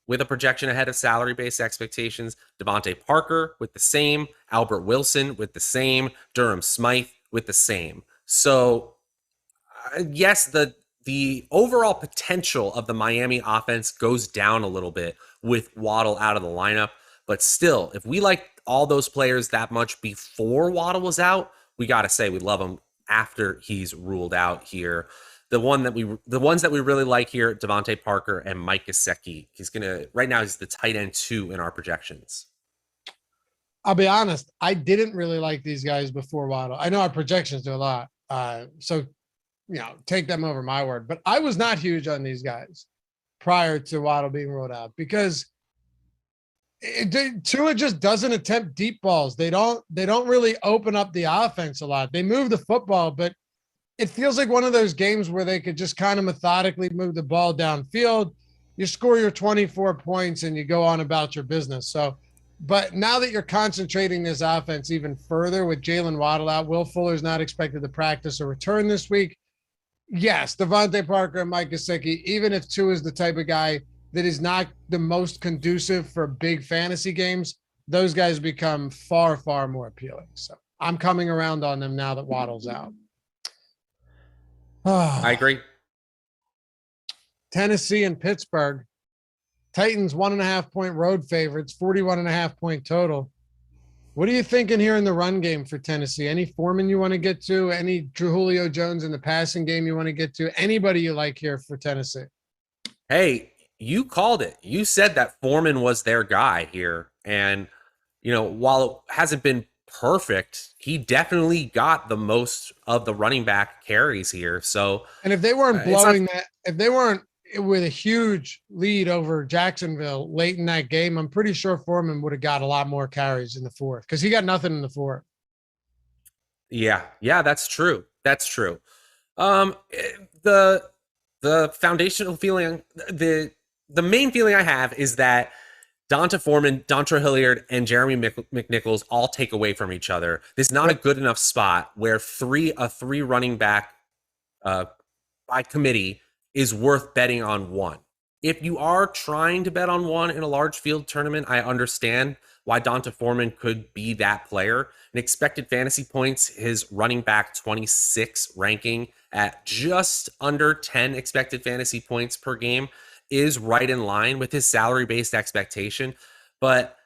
with a projection ahead of salary-based expectations, Devontae Parker with the same, Albert Wilson with the same, Durham Smythe with the same. So, yes, the overall potential of the Miami offense goes down a little bit with Waddle out of the lineup. But still, if we like all those players that much before Waddle was out, we got to say we love him after he's ruled out here. The ones that we really like here, Devontae Parker and Mike Gesicki. Right now he's the tight end 2 in our projections. I'll be honest, I didn't really like these guys before Waddle. I know our projections do a lot. So, take them over my word. But I was not huge on these guys prior to Waddle being ruled out because Tua just doesn't attempt deep balls. They don't really open up the offense a lot. They move the football, but it feels like one of those games where they could just kind of methodically move the ball downfield. You score your 24 points and you go on about your business. So, but now that you're concentrating this offense even further with Jalen Waddle out, Will Fuller's not expected to practice or return this week. Yes, Devontae Parker and Mike Gesicki, even if Tua is the type of guy that is not the most conducive for big fantasy games, those guys become far, far more appealing. So I'm coming around on them now that Waddle's out. I agree. Tennessee and Pittsburgh. Titans 1.5 point road favorites, 41.5 point total. What are you thinking here in the run game for Tennessee? Any Foreman you want to get to? Any Julio Jones in the passing game you want to get to? Anybody you like here for Tennessee? Hey, you called it. You said that Foreman was their guy here. And, while it hasn't been perfect, he definitely got the most of the running back carries here. So, and if they weren't blowing that, if they weren't with a huge lead over Jacksonville late in that game, I'm pretty sure Foreman would have got a lot more carries in the fourth because he got nothing in the fourth. Yeah, that's true. That's true. The foundational feeling, the main feeling I have is that Donta Foreman, Dontre Hilliard, and Jeremy McNichols all take away from each other. This is not a good enough spot where a three running back by committee is worth betting on one. If you are trying to bet on one in a large field tournament, I understand why Donta Foreman could be that player. In expected fantasy points, his running back 26 ranking at just under 10 expected fantasy points per game is right in line with his salary-based expectation. But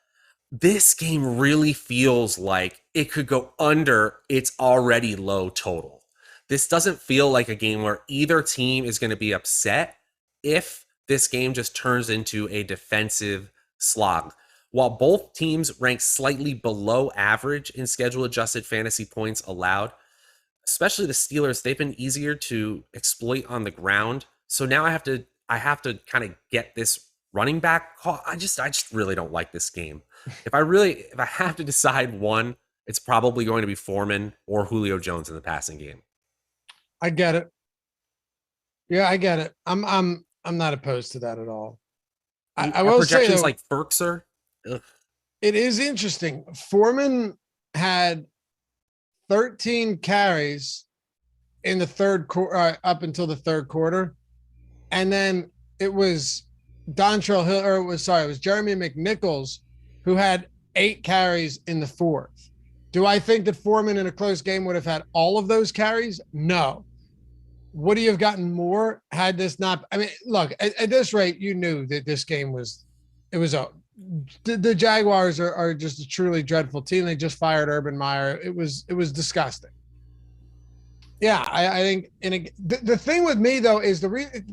this game really feels like it could go under its already low total. This doesn't feel like a game where either team is going to be upset if this game just turns into a defensive slog. While both teams rank slightly below average in schedule-adjusted fantasy points allowed, especially the Steelers, they've been easier to exploit on the ground. So now I have to kind of get this running back call. I just really don't like this game. If I have to decide one, it's probably going to be Foreman or Julio Jones in the passing game. I get it. Yeah, I get it. I'm not opposed to that at all. I will say though, like Ferkser. It is interesting. Foreman had 13 carries in the third quarter, up until the third quarter, and then it was Dontrell Hill, or it was Jeremy McNichols who had 8 carries in the fourth. Do I think that Foreman in a close game would have had all of those carries? No. Would he have gotten more had this not? I mean, look, at this rate, you knew that this game was the Jaguars are just a truly dreadful team. They just fired Urban Meyer. It was disgusting. Yeah, I think the thing with me though is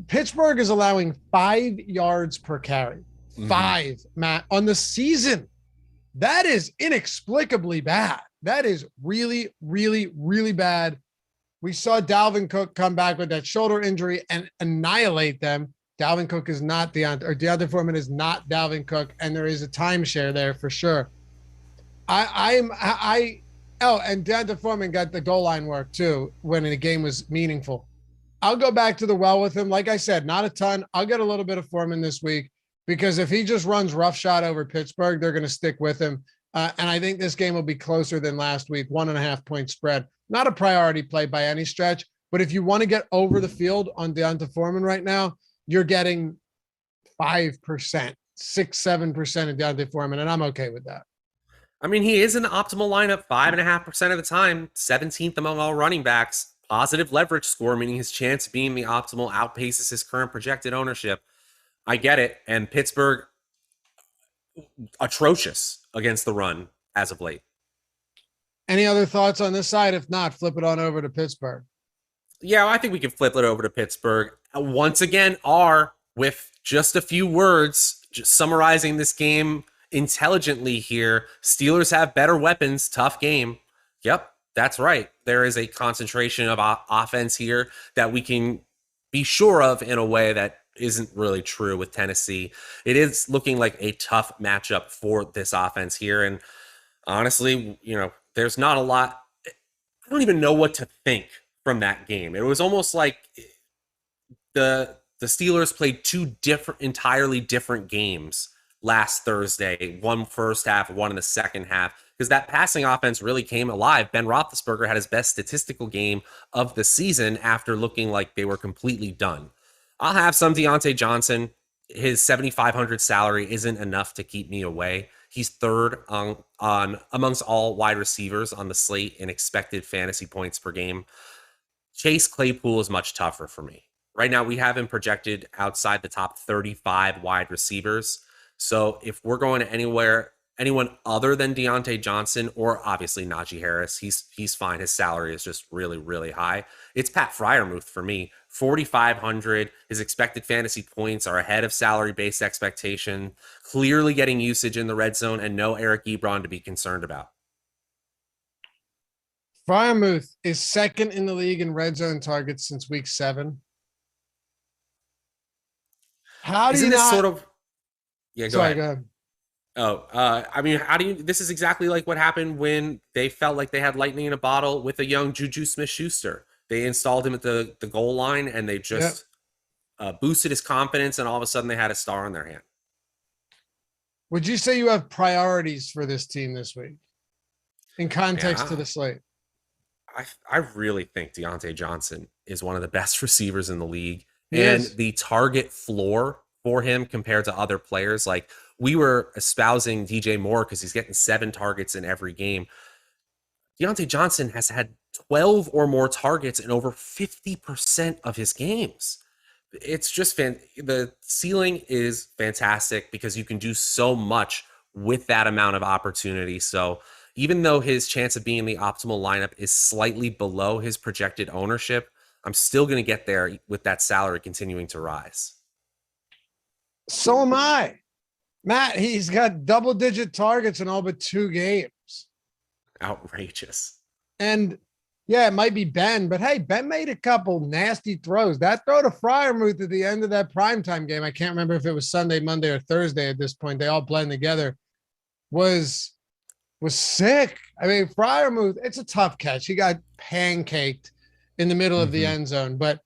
Pittsburgh is allowing 5 yards per carry. 5, Matt, on the season. That is inexplicably bad. That is really, really, really bad. We saw Dalvin Cook come back with that shoulder injury and annihilate them. Dalvin Cook is not D'Onta Foreman is not Dalvin Cook, and there is a timeshare there for sure. And D'Onta Foreman got the goal line work too when the game was meaningful. I'll go back to the well with him. Like I said, not a ton. I'll get a little bit of Foreman this week because if he just runs roughshod over Pittsburgh, they're going to stick with him. And I think this game will be closer than last week, 1.5 point spread. Not a priority play by any stretch, but if you want to get over the field on D'Onta Foreman right now, you're getting 5%, 6-7% of D'Onta Foreman, and I'm okay with that. I mean, he is in the optimal lineup 5.5% of the time, 17th among all running backs. Positive leverage score, meaning his chance of being the optimal outpaces his current projected ownership. I get it. And Pittsburgh, atrocious against the run as of late. Any other thoughts on this side? If not, flip it on over to Pittsburgh. Yeah, I think we can flip it over to Pittsburgh. Once again, with just a few words, just summarizing this game intelligently here. Steelers have better weapons. Tough game. Yep, that's right. There is a concentration of offense here that we can be sure of in a way that isn't really true with Tennessee. It is looking like a tough matchup for this offense here. And honestly, there's not a lot. I don't even know what to think from that game. It was almost like the Steelers played 2 entirely different games last Thursday, one first half, one in the second half, because that passing offense really came alive. Ben Roethlisberger had his best statistical game of the season after looking like they were completely done. I'll have some Deontay Johnson. his 7,500 salary isn't enough to keep me away. He's third on amongst all wide receivers on the slate in expected fantasy points per game. Chase Claypool is much tougher for me. Right now, we have him projected outside the top 35 wide receivers. So if we're going to anyone other than Deontay Johnson or obviously Najee Harris, he's fine. His salary is just really, really high. It's Pat Freiermuth for me. 4,500. His expected fantasy points are ahead of salary-based expectation. Clearly getting usage in the red zone and no Eric Ebron to be concerned about. Freiermuth is second in the league in red zone targets since week 7. How do Isn't you this not? sort of? Yeah, go ahead. Go ahead. Oh, I mean, how do you? This is exactly like what happened when they felt like they had lightning in a bottle with a young Juju Smith-Schuster. They installed him at the goal line, and they just boosted his confidence, and all of a sudden they had a star in their hand. Would you say you have priorities for this team this week in context to the slate? I really think Deontay Johnson is one of the best receivers in the league, Yes. the target floor for him compared to other players, like we were espousing DJ Moore because he's getting 7 targets in every game. Deontay Johnson has had 12 or more targets in over 50% of his games. It's just the ceiling is fantastic because you can do so much with that amount of opportunity. So even though his chance of being in the optimal lineup is slightly below his projected ownership, I'm still going to get there with that salary continuing to rise. So am I. Matt, he's got double-digit targets in all but 2 games. Outrageous. And yeah, it might be Ben, but hey, Ben made a couple nasty throws. That throw to Freiermuth at the end of that primetime game, I can't remember if it was Sunday, Monday, or Thursday at this point. They all blend together. Was sick. I mean, Freiermuth, it's a tough catch. He got pancaked in the middle of the end zone, but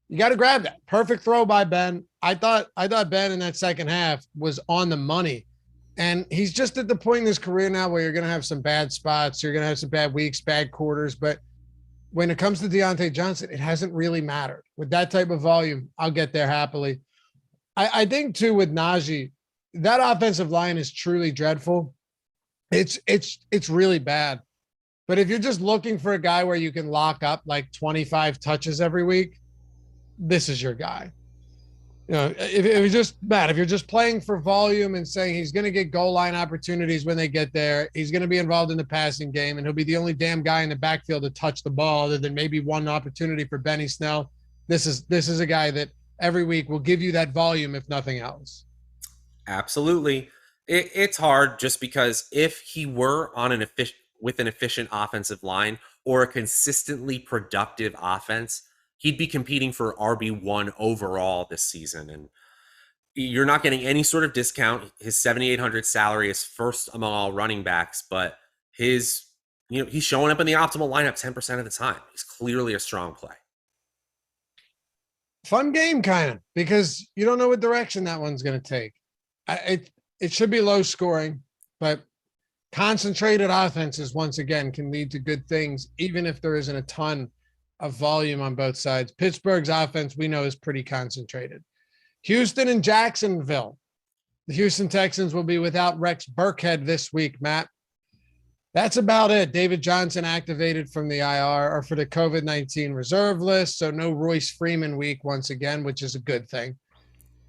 you got to grab that. Perfect throw by Ben. I thought Ben in that second half was on the money. And he's just at the point in his career now where you're going to have some bad spots. You're going to have some bad weeks, bad quarters. But when it comes to Deontay Johnson, it hasn't really mattered. With that type of volume, I'll get there happily. I think, too, with Najee, that offensive line is truly dreadful. It's really bad. But if you're just looking for a guy where you can lock up like 25 touches every week, this is your guy. You know, if you're just playing for volume and saying he's going to get goal line opportunities when they get there, he's going to be involved in the passing game, and he'll be the only damn guy in the backfield to touch the ball other than maybe one opportunity for Benny Snell. This is a guy that every week will give you that volume, if nothing else. Absolutely. It's hard just because if he were on with an efficient offensive line or a consistently productive offense, he'd be competing for RB1 overall this season. And you're not getting any sort of discount. His 7,800 salary is first among all running backs, but he's showing up in the optimal lineup 10% of the time. He's clearly a strong play. Fun game, kind of, because you don't know what direction that one's going to take. It should be low scoring, but concentrated offenses, once again, can lead to good things, even if there isn't a ton of volume on both sides. Pittsburgh's offense, we know, is pretty concentrated. Houston and Jacksonville. The Houston Texans will be without Rex Burkhead this week, Matt. That's about it. David Johnson activated from the IR or for the COVID-19 reserve list. So no Royce Freeman week once again, which is a good thing.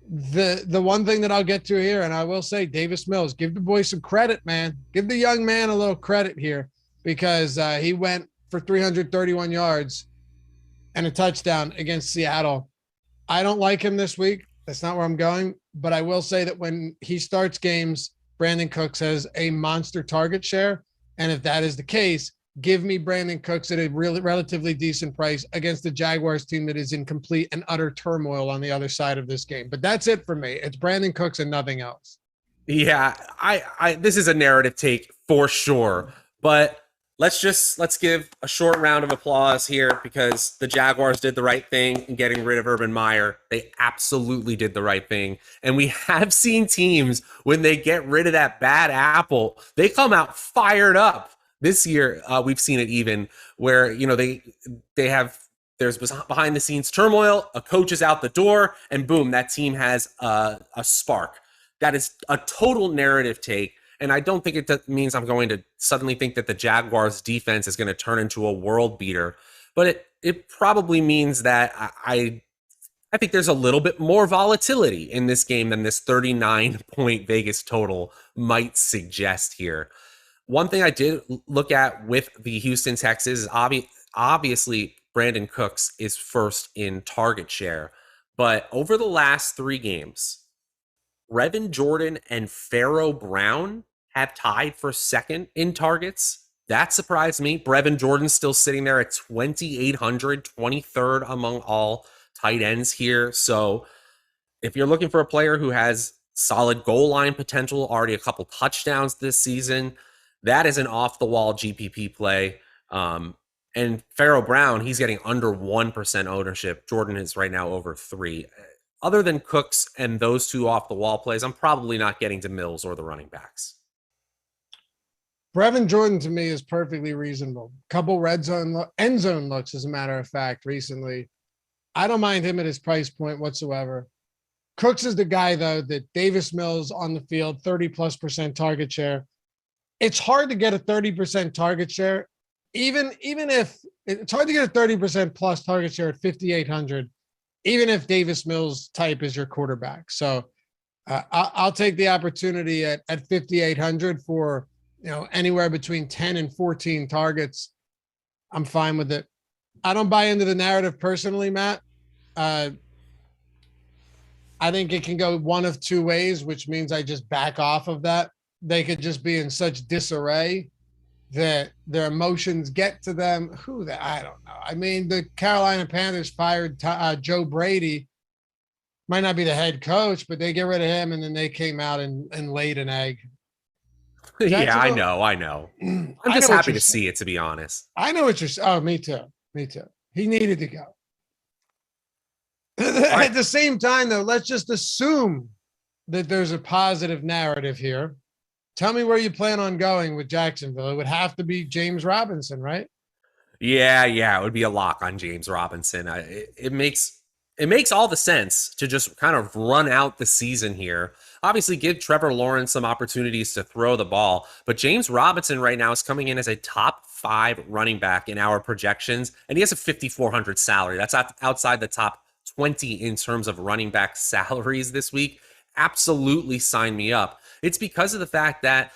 The one thing that I'll get to here, and I will say, Davis Mills, give the boy some credit, man. Give the young man a little credit here because he went for 331 yards and a touchdown against Seattle. I don't like him this week. That's not where I'm going. But I will say that when he starts games, Brandon Cooks has a monster target share. And if that is the case, give me Brandon Cooks at a really relatively decent price against the Jaguars team that is in complete and utter turmoil on the other side of this game. But that's it for me. It's Brandon Cooks and nothing else. Yeah, I this is a narrative take for sure. But let's give a short round of applause here because the Jaguars did the right thing in getting rid of Urban Meyer. They absolutely did the right thing. And we have seen teams, when they get rid of that bad apple, they come out fired up. This year, we've seen it even where, they have there's behind the scenes turmoil, a coach is out the door, and boom, that team has a spark. That is a total narrative take. And I don't think it means I'm going to suddenly think that the Jaguars defense is going to turn into a world beater, but it probably means that I think there's a little bit more volatility in this game than this 39-point Vegas total might suggest here. One thing I did look at with the Houston Texans is obviously Brandon Cooks is first in target share, but over the last 3 games, Brevin Jordan and Pharaoh Brown have tied for second in targets. That surprised me. Brevin Jordan's still sitting there at 2,800, 23rd among all tight ends here. So if you're looking for a player who has solid goal line potential, already a couple touchdowns this season, that is an off-the-wall GPP play. And Pharaoh Brown, he's getting under 1% ownership. Jordan is right now over 3%. Other than Cooks and those 2 off-the-wall plays, I'm probably not getting to Mills or the running backs. Brevin Jordan to me is perfectly reasonable. Couple end zone looks, as a matter of fact, recently. I don't mind him at his price point whatsoever. Cooks is the guy, though, that Davis Mills on the field, 30+% target share. It's hard to get a 30% target share, even if it's hard to get a 30% plus target share at 5,800, even if Davis Mills type is your quarterback. So I'll take the opportunity at 5,800 for, anywhere between 10 and 14 targets. I'm fine with it. I don't buy into the narrative personally, Matt. I think it can go one of 2 ways, which means I just back off of that. They could just be in such disarray that their emotions get to them. I don't know. I mean, the Carolina Panthers fired Joe Brady. Might not be the head coach, but they get rid of him, and then they came out and laid an egg. Yeah, I know. I'm just happy to see it, to be honest. I know what you're saying. Oh, me too. He needed to go. At the same time, though, let's just assume that there's a positive narrative here. Tell me where you plan on going with Jacksonville. It would have to be James Robinson, right? Yeah, it would be a lock on James Robinson. It makes all the sense to just kind of run out the season here. Obviously, give Trevor Lawrence some opportunities to throw the ball, but James Robinson right now is coming in as a top 5 running back in our projections, and he has a 5,400 salary. That's outside the top 20 in terms of running back salaries this week. Absolutely sign me up. It's because of the fact that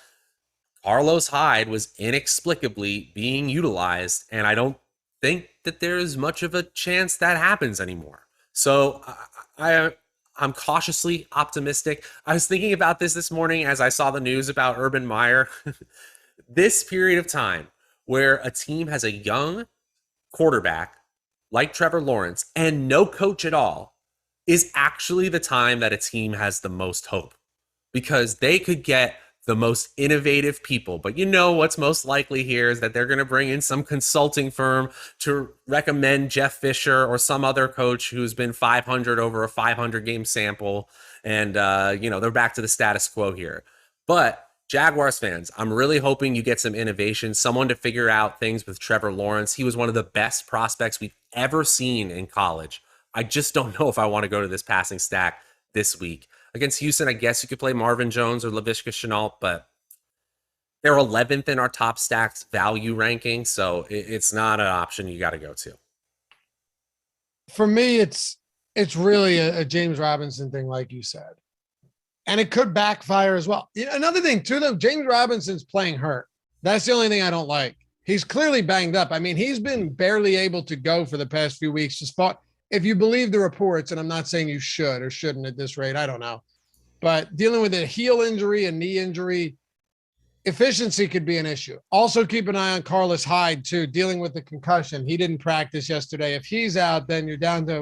Carlos Hyde was inexplicably being utilized, and I don't think that there's much of a chance that happens anymore. So I'm cautiously optimistic. I was thinking about this morning as I saw the news about Urban Meyer. This period of time where a team has a young quarterback like Trevor Lawrence and no coach at all is actually the time that a team has the most hope, because they could get the most innovative people. But what's most likely here is that they're going to bring in some consulting firm to recommend Jeff Fisher or some other coach who's been 500 over a 500 game sample. And, they're back to the status quo here. But Jaguars fans, I'm really hoping you get some innovation, someone to figure out things with Trevor Lawrence. He was one of the best prospects we've ever seen in college. I just don't know if I want to go to this passing stack this week. Against Houston, I guess you could play Marvin Jones or Laviska Shenault, but they're 11th in our top stacks value ranking, so it's not an option you got to go to. For me, it's really a James Robinson thing, like you said. And it could backfire as well. Another thing, too, though, James Robinson's playing hurt. That's the only thing I don't like. He's clearly banged up. I mean, he's been barely able to go for the past few weeks. Just fought. If you believe the reports, and I'm not saying you should or shouldn't at this rate, I don't know. But dealing with a heel injury, a knee injury, efficiency could be an issue. Also keep an eye on Carlos Hyde, too, dealing with the concussion. He didn't practice yesterday. If he's out, then you're down to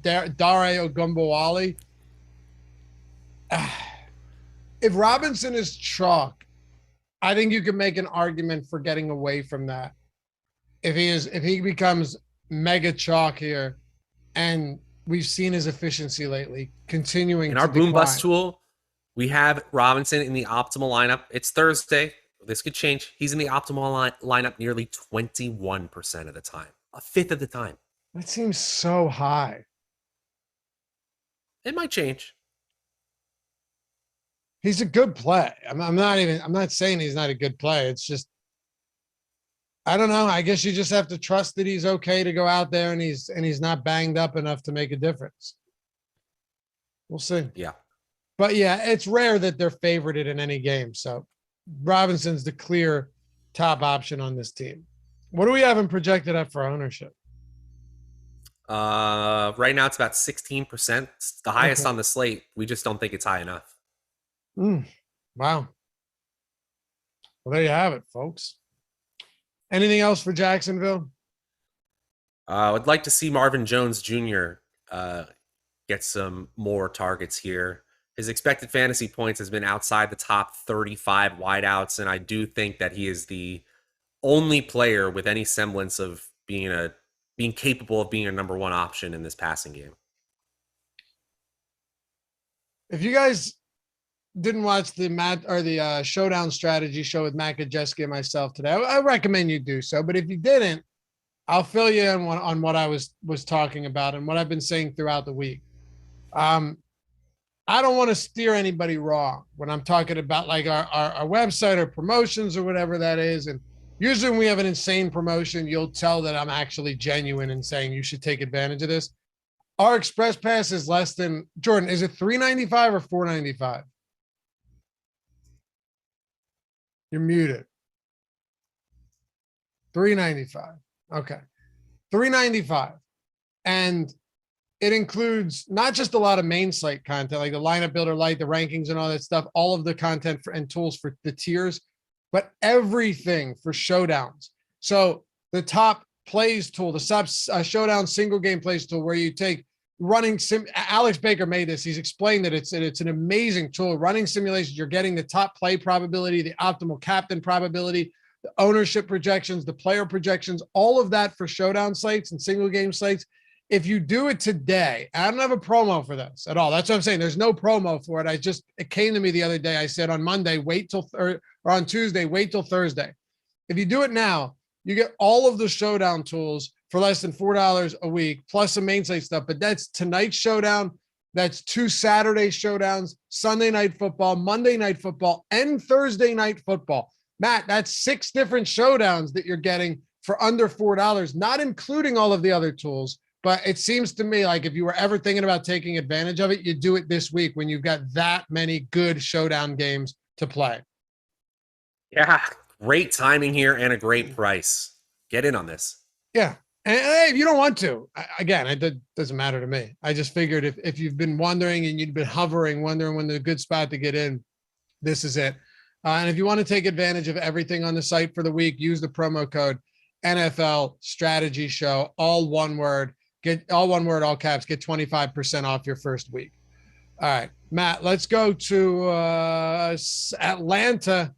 Dare Ogunbowale. If Robinson is chalk, I think you can make an argument for getting away from that. If he becomes mega chalk here, and we've seen his efficiency lately continuing in our boom bust tool, we have Robinson in the optimal lineup. It's Thursday. This could change. He's in the optimal lineup nearly 21% of the time, a fifth of the time. That seems so high. It might change. He's a good play. I'm not saying he's not a good play. It's just, I don't know. I guess you just have to trust that he's okay to go out there and he's not banged up enough to make a difference. We'll see. Yeah. But yeah, it's rare that they're favorited in any game. So Robinson's the clear top option on this team. What do we have him projected at for ownership? Right now it's about 16%. It's the highest on the slate. We just don't think it's high enough. Wow. Well, there you have it, folks. Anything else for Jacksonville? I'd like to see Marvin Jones Jr. Get some more targets here. His expected fantasy points has been outside the top 35 wideouts, and I do think that he is the only player with any semblance of being capable of being a number one option in this passing game. If you guys didn't watch the Showdown Strategy show with Matt Kajeski and myself today, I recommend you do so. But if you didn't, I'll fill you in on what I was talking about and what I've been saying throughout the week. I don't want to steer anybody wrong when I'm talking about like our website or promotions or whatever that is. And usually when we have an insane promotion, you'll tell that I'm actually genuine and saying you should take advantage of this. Our Express Pass is less than, Jordan, is it $3.95 or $4.95? You're muted. $3.95. Okay. $3.95. And it includes not just a lot of main slate content, like the lineup builder light, the rankings and all that stuff, all of the content and tools for the tiers, but everything for showdowns. So the top plays tool, the showdown single game plays tool, where you take running Alex Baker made this. He's explained that it's an amazing tool. Running simulations, you're getting the top play probability, the optimal captain probability, the ownership projections, the player projections, all of that for showdown slates and single game slates. If you do it today, I don't have a promo for this at all. That's what I'm saying. There's no promo for it. It came to me the other day. I said on Monday, or on Tuesday, wait till Thursday. If you do it now, you get all of the showdown tools for less than $4 a week, plus some main slate stuff. But that's tonight's showdown. That's 2 Saturday showdowns, Sunday night football, Monday night football, and Thursday night football. Matt, that's 6 different showdowns that you're getting for under $4, not including all of the other tools. But it seems to me like if you were ever thinking about taking advantage of it, you do it this week when you've got that many good showdown games to play. Yeah, great timing here and a great price. Get in on this. Yeah. And if you don't want to, again, it doesn't matter to me. I just figured if you've been wondering and you've been hovering, wondering when there's a good spot to get in, this is it. And if you want to take advantage of everything on the site for the week, use the promo code NFL Strategy Show, all one word. Get all one word, all caps, get 25% off your first week. All right, Matt, let's go to Atlanta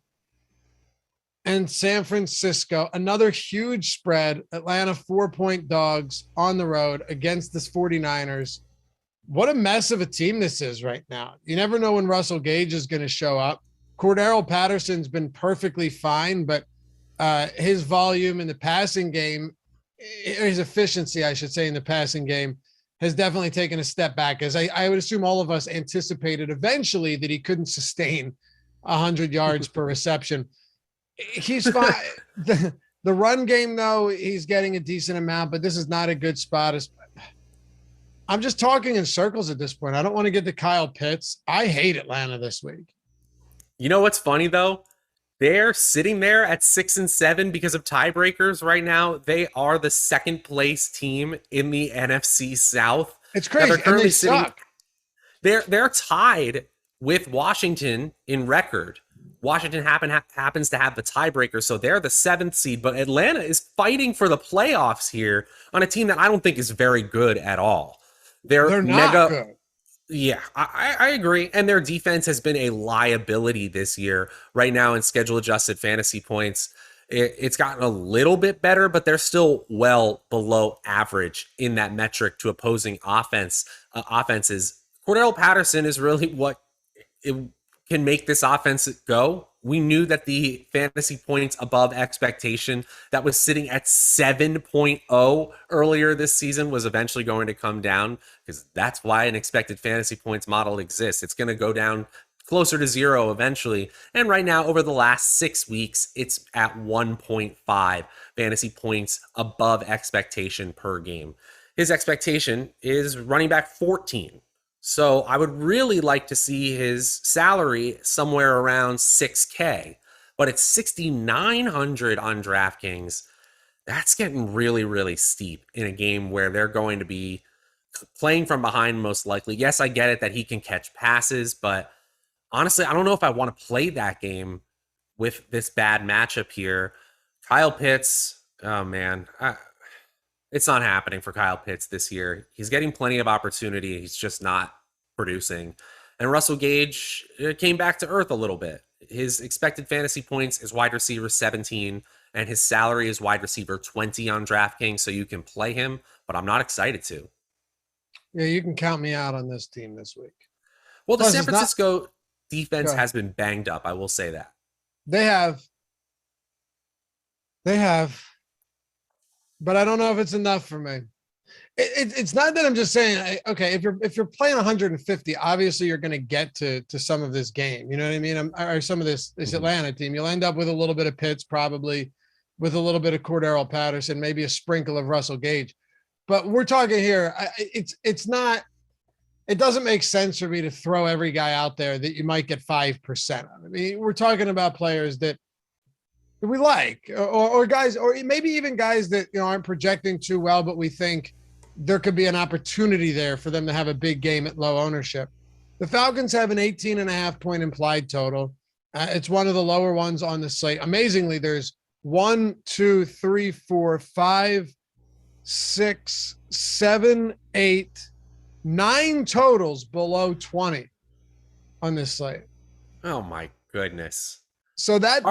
and San Francisco. Another huge spread. Atlanta 4-point dogs on the road against the 49ers. What a mess of a team this is right now. You never know when Russell Gage is going to show up. Cordero Patterson's been perfectly fine, but his volume in the passing game, his efficiency, I should say, in the passing game has definitely taken a step back, as I would assume all of us anticipated eventually that he couldn't sustain 100 yards per reception. He's fine. The run game, though, he's getting a decent amount, but this is not a good spot. I'm just talking in circles at this point. I don't want to get to Kyle Pitts. I hate Atlanta this week. You know what's funny, though? They're sitting there at 6-7 because of tiebreakers right now. They are the second place team in the NFC South. It's crazy. They're currently and they suck. They're tied with Washington in record. Washington happens to have the tiebreaker, so they're the 7th seed. But Atlanta is fighting for the playoffs here on a team that I don't think is very good at all. They're not mega good. Yeah, I agree. And their defense has been a liability this year. Right now in schedule adjusted fantasy points, it's gotten a little bit better, but they're still well below average in that metric to opposing offenses. Cordero Patterson is really what can make this offense go. We knew that the fantasy points above expectation that was sitting at 7.0 earlier this season was eventually going to come down, because that's why an expected fantasy points model exists. It's going to go down closer to 0 eventually. And right now, over the last 6 weeks, it's at 1.5 fantasy points above expectation per game. His expectation is running back 14. So I would really like to see his salary somewhere around 6K, but it's 6,900 on DraftKings. That's getting really, really steep in a game where they're going to be playing from behind most likely. Yes, I get it that he can catch passes, but honestly, I don't know if I want to play that game with this bad matchup here. Kyle Pitts, oh man, it's not happening for Kyle Pitts this year. He's getting plenty of opportunity. He's just not producing. And Russell Gage came back to earth a little bit. His expected fantasy points is wide receiver 17, and his salary is wide receiver 20 on DraftKings, so you can play him, but I'm not excited to. Yeah, you can count me out on this team this week. Well, the San Francisco defense has been banged up. I will say that. They have. But I don't know if it's enough for me. It's not that I'm just saying, okay, if you're playing 150, obviously you're going to get to some of this game. You know what I mean? Or some of this Atlanta team. You'll end up with a little bit of Pitts, probably with a little bit of Cordarrelle Patterson, maybe a sprinkle of Russell Gage. But we're talking here. It's not. It doesn't make sense for me to throw every guy out there that you might get 5% of. I mean, we're talking about players that we like, or guys, or maybe even guys that aren't projecting too well, but we think there could be an opportunity there for them to have a big game at low ownership. The Falcons have an 18.5 point implied total. It's one of the lower ones on the slate. Amazingly, there's 1, 2, 3, 4, 5, 6, 7, 8, 9 totals below 20 on this slate. Oh my goodness. So that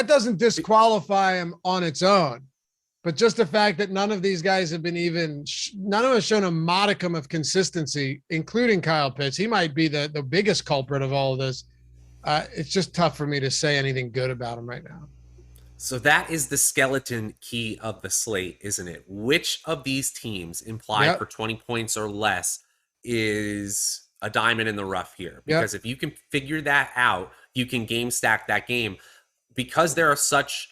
doesn't disqualify him on its own, but just the fact that none of these guys have been none of us shown a modicum of consistency, including Kyle Pitts. He might be the biggest culprit of all of this. It's just tough for me to say anything good about him right now. So that is the skeleton key of the slate, isn't it? Which of these teams implied for 20 points or less is a diamond in the rough here? Because if you can figure that out, you can game stack that game. Because there are such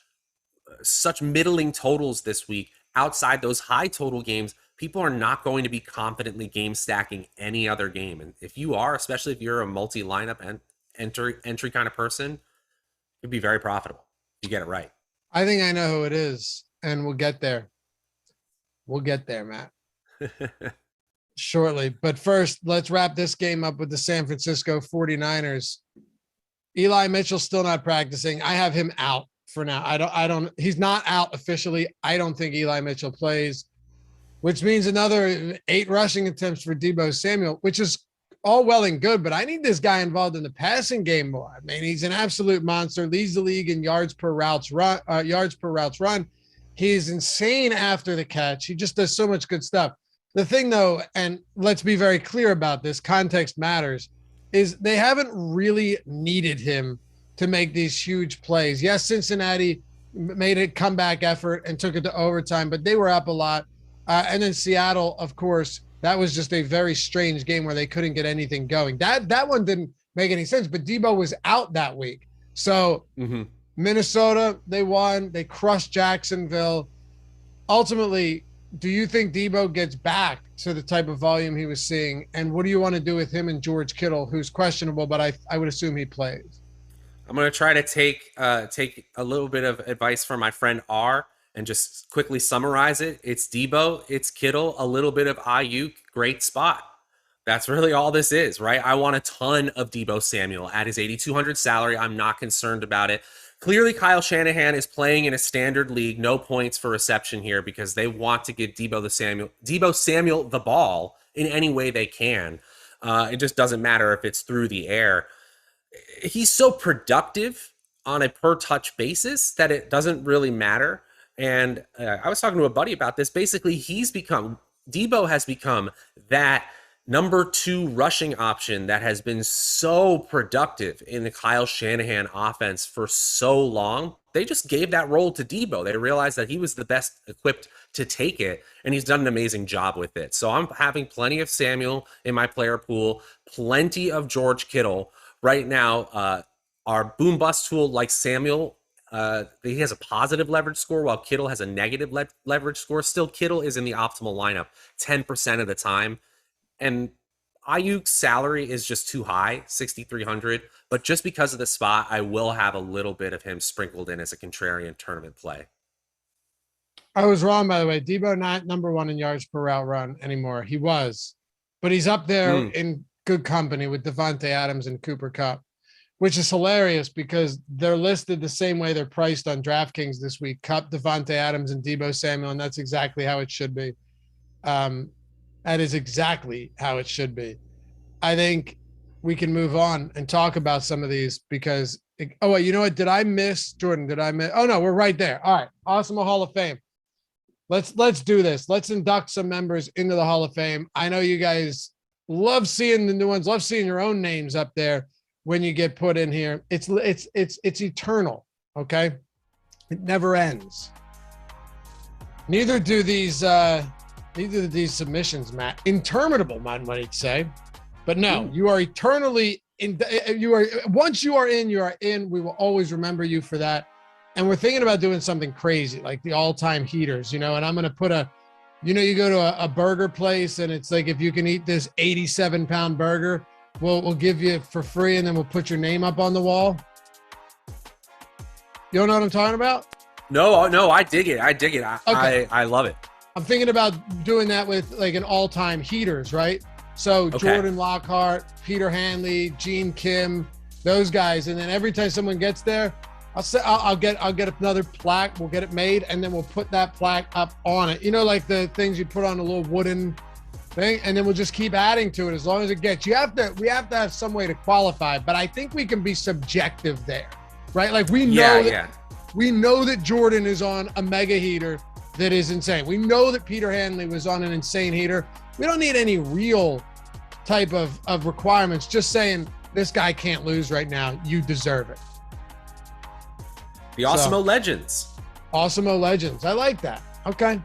middling totals this week, outside those high total games, people are not going to be confidently game stacking any other game. And if you are, especially if you're a multi-lineup and entry kind of person, it'd be very profitable. You get it right. I think I know who it is, and we'll get there. We'll get there, Matt. Shortly. But first, let's wrap this game up with the San Francisco 49ers. Eli Mitchell's still not practicing. I have him out for now. He's not out officially. I don't think Eli Mitchell plays, which means another 8 rushing attempts for Deebo Samuel, which is all well and good, but I need this guy involved in the passing game more. I mean, he's an absolute monster, leads the league in yards per routes run. He's insane after the catch. He just does so much good stuff. The thing though, and let's be very clear about this, context matters, is they haven't really needed him to make these huge plays. Yes, Cincinnati made a comeback effort and took it to overtime, but they were up a lot. And then Seattle, of course, that was just a very strange game where they couldn't get anything going. That one didn't make any sense, but Deebo was out that week. So Minnesota, they won. They crushed Jacksonville. Ultimately, do you think Deebo gets back to the type of volume he was seeing? And what do you want to do with him and George Kittle, who's questionable, but I would assume he plays? I'm going to try to take a little bit of advice from my friend R and just quickly summarize it. It's Deebo, it's Kittle, a little bit of Ayuk, great spot. That's really all this is, right? I want a ton of Deebo Samuel at his 8,200 salary. I'm not concerned about it. Clearly, Kyle Shanahan is playing in a standard league, no points for reception here, because they want to give Deebo Samuel the ball in any way they can. It just doesn't matter if it's through the air. He's so productive on a per touch basis that it doesn't really matter. And I was talking to a buddy about this. Basically, Deebo has become that number 2 rushing option that has been so productive in the Kyle Shanahan offense for so long. They just gave that role to Debo. They realized that he was the best equipped to take it, and he's done an amazing job with it. So I'm having plenty of Samuel in my player pool, plenty of George Kittle. Right now, our boom bust tool, like Samuel, he has a positive leverage score while Kittle has a negative leverage score. Still, Kittle is in the optimal lineup 10% of the time. And Ayuk's salary is just too high, 6,300. But just because of the spot, I will have a little bit of him sprinkled in as a contrarian tournament play. I was wrong, by the way. Debo not number 1 in yards per route run anymore. He was, but he's up there in good company with Devontae Adams and Cooper Kupp, which is hilarious because they're listed the same way they're priced on DraftKings this week. Kupp, Devontae Adams, and Debo Samuel, and that's exactly how it should be. That is exactly how it should be. I think we can move on and talk about some of these because, oh, wait, you know what? Did I miss, Jordan? Did I miss? Oh, no, we're right there. All right. Awesemo Hall of Fame. Let's do this. Let's induct some members into the Hall of Fame. I know you guys love seeing the new ones, love seeing your own names up there when you get put in here. It's eternal, okay? It never ends. Neither do these submissions, Matt. Interminable, one might say. But no, you are eternally in. Once you are in, you are in. We will always remember you for that. And we're thinking about doing something crazy, like the all-time heaters, and I'm going to put you go to a burger place and it's like, if you can eat this 87-pound burger, we'll give you it for free. And then we'll put your name up on the wall. You don't know what I'm talking about? No, I dig it. Okay. I love it. I'm thinking about doing that with like an all-time heaters, right? So okay. Jordan Lockhart, Peter Hanley, Gene Kim, those guys. And then every time someone gets there, I'll get another plaque. We'll get it made, and then we'll put that plaque up on it. Like the things you put on a little wooden thing, and then we'll just keep adding to it as long as it gets. We have to have some way to qualify, but I think we can be subjective there, right? Like we know we know that Jordan is on a mega heater that is insane. We know that Peter Hanley was on an insane heater. We don't need any real type of requirements. Just saying this guy can't lose right now. You deserve it. The Awesemo Legends. Awesemo Legends. I like that. Okay.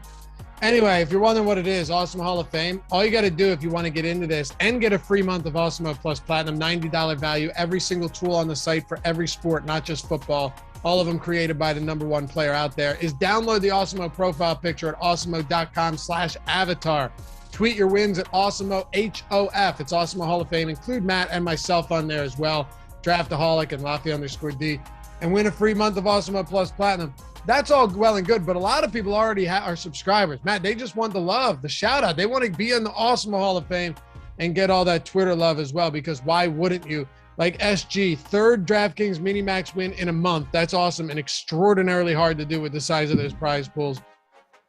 Anyway, if you're wondering what it is, Awesemo Hall of Fame, all you got to do if you want to get into this and get a free month of Awesemo Plus Platinum, $90 value, every single tool on the site for every sport, not just football, all of them created by the #1 player out there, is download the Awesemo profile picture at awesemo.com/avatar. Tweet your wins at Awesemo HOF. It's Awesemo Hall of Fame. Include Matt and myself on there as well. Draftaholic and Loughy_D. And win a free month of Awesemo Plus Platinum. That's all well and good, but a lot of people already are subscribers. Matt, they just want the love, the shout out. They want to be in the Awesemo Hall of Fame and get all that Twitter love as well, because why wouldn't you? Like SG, 3rd DraftKings mini max win in a month. That's awesome and extraordinarily hard to do with the size of those prize pools.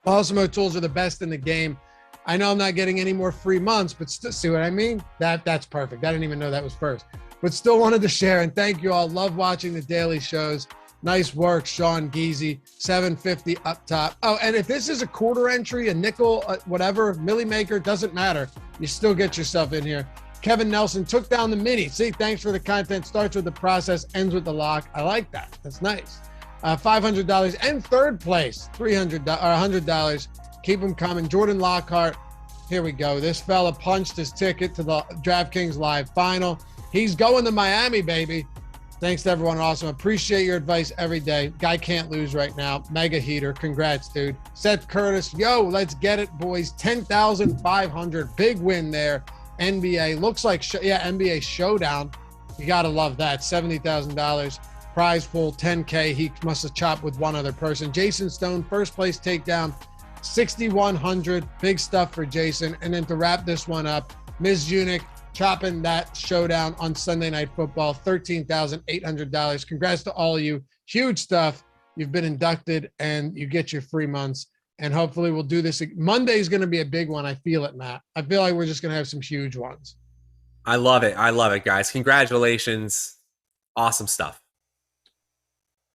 Awesemo tools are the best in the game. I know I'm not getting any more free months, but still, see what I mean? That's perfect. I didn't even know that was first. But still wanted to share, and thank you all. Love watching the daily shows. Nice work, Sean Geezy. $7.50 up top. Oh, and if this is a quarter entry, a nickel, whatever, milli maker, doesn't matter. You still get yourself in here. Kevin Nelson took down the mini. See, thanks for the content. Starts with the process, ends with the lock. I like that. That's nice. $500 and 3rd place, $300 or $100. Keep them coming. Jordan Lockhart. Here we go. This fella punched his ticket to the DraftKings Live Final. He's going to Miami, baby. Thanks to everyone. Awesome. Appreciate your advice every day. Guy can't lose right now. Mega heater. Congrats, dude. Seth Curtis. Yo, let's get it, boys. 10,500. Big win there. NBA. Looks like, NBA Showdown. You got to love that. $70,000. Prize pool, 10K. He must have chopped with one other person. Jason Stone, 1st place takedown. 6,100. Big stuff for Jason. And then to wrap this one up, Ms. Unic chopping that showdown on Sunday Night Football, $13,800. Congrats to all of you. Huge stuff. You've been inducted and you get your free months. And hopefully we'll do this. Monday is going to be a big one. I feel it, Matt. I feel like we're just going to have some huge ones. I love it. I love it, guys. Congratulations. Awesome stuff.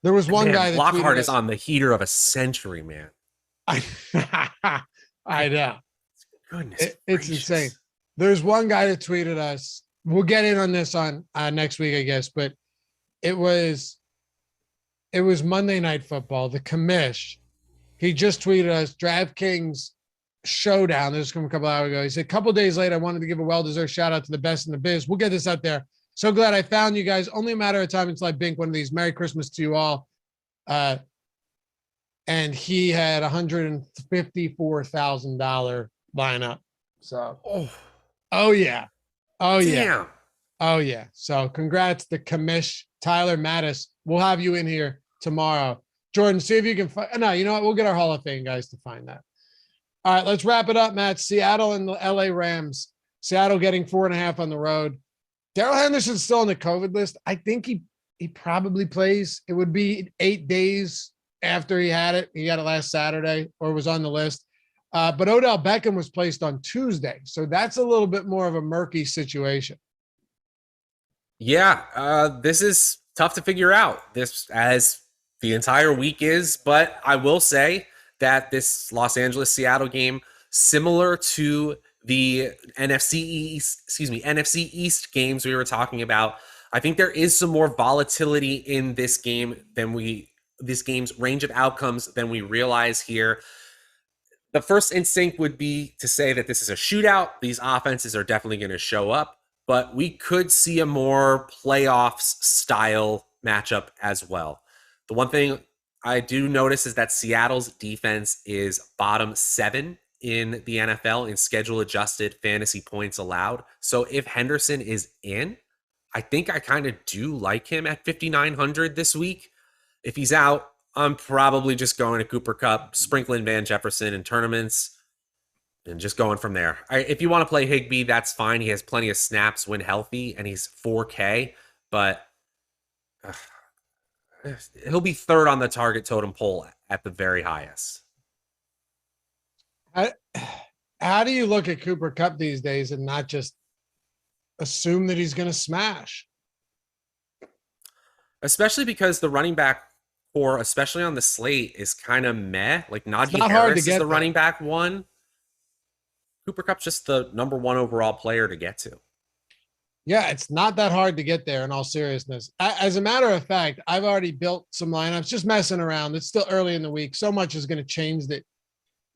There was one guy that Lockhart is on the heater of a century, man. I know. Goodness it's insane. There's one guy that tweeted us. We'll get in on this on next week, I guess, but it was Monday Night Football. The commish, he just tweeted us DraftKings showdown. This was from a couple hours ago. He said, a couple days later, I wanted to give a well-deserved shout out to the best in the biz. We'll get this out there. So glad I found you guys. Only a matter of time until I bink one of these. Merry Christmas to you all. And he had $154,000 lineup. So, oh yeah. Damn. Oh yeah. So congrats to Commish, Tyler Mattis. We'll have you in here tomorrow. Jordan, see if you can find. No, you know what? We'll get our Hall of Fame guys to find that. All right, let's wrap it up, Matt. Seattle and the LA Rams. Seattle getting 4.5 on the road. Darrell Henderson's still on the COVID list. I think he probably plays. It would be 8 days after he had it. He got it last Saturday or was on the list. But Odell Beckham was placed on Tuesday. So that's a little bit more of a murky situation. Yeah, this is tough to figure out. This as the entire week is, but I will say that this Los Angeles Seattle game, similar to the NFC East games we were talking about, I think there is some more volatility in this game this game's range of outcomes than we realize here. The first instinct would be to say that this is a shootout. These offenses are definitely going to show up, but we could see a more playoffs style matchup as well. The one thing I do notice is that Seattle's defense is bottom 7 in the NFL in schedule adjusted fantasy points allowed. So if Henderson is in, I think I kind of do like him at 5,900 this week. If he's out, I'm probably just going to Cooper Kupp, sprinkling Van Jefferson in tournaments, and just going from there. If you want to play Higbee, that's fine. He has plenty of snaps when healthy, and he's 4K, but he'll be third on the target totem pole at the very highest. How do you look at Cooper Kupp these days and not just assume that he's going to smash? Especially because the running back core, especially on the slate, is kind of meh. Like Najee Harris is the running back one. Cooper Kupp's just the number 1 overall player to get to. Yeah, it's not that hard to get there in all seriousness. As a matter of fact, I've already built some lineups, just messing around. It's still early in the week. So much is going to change that,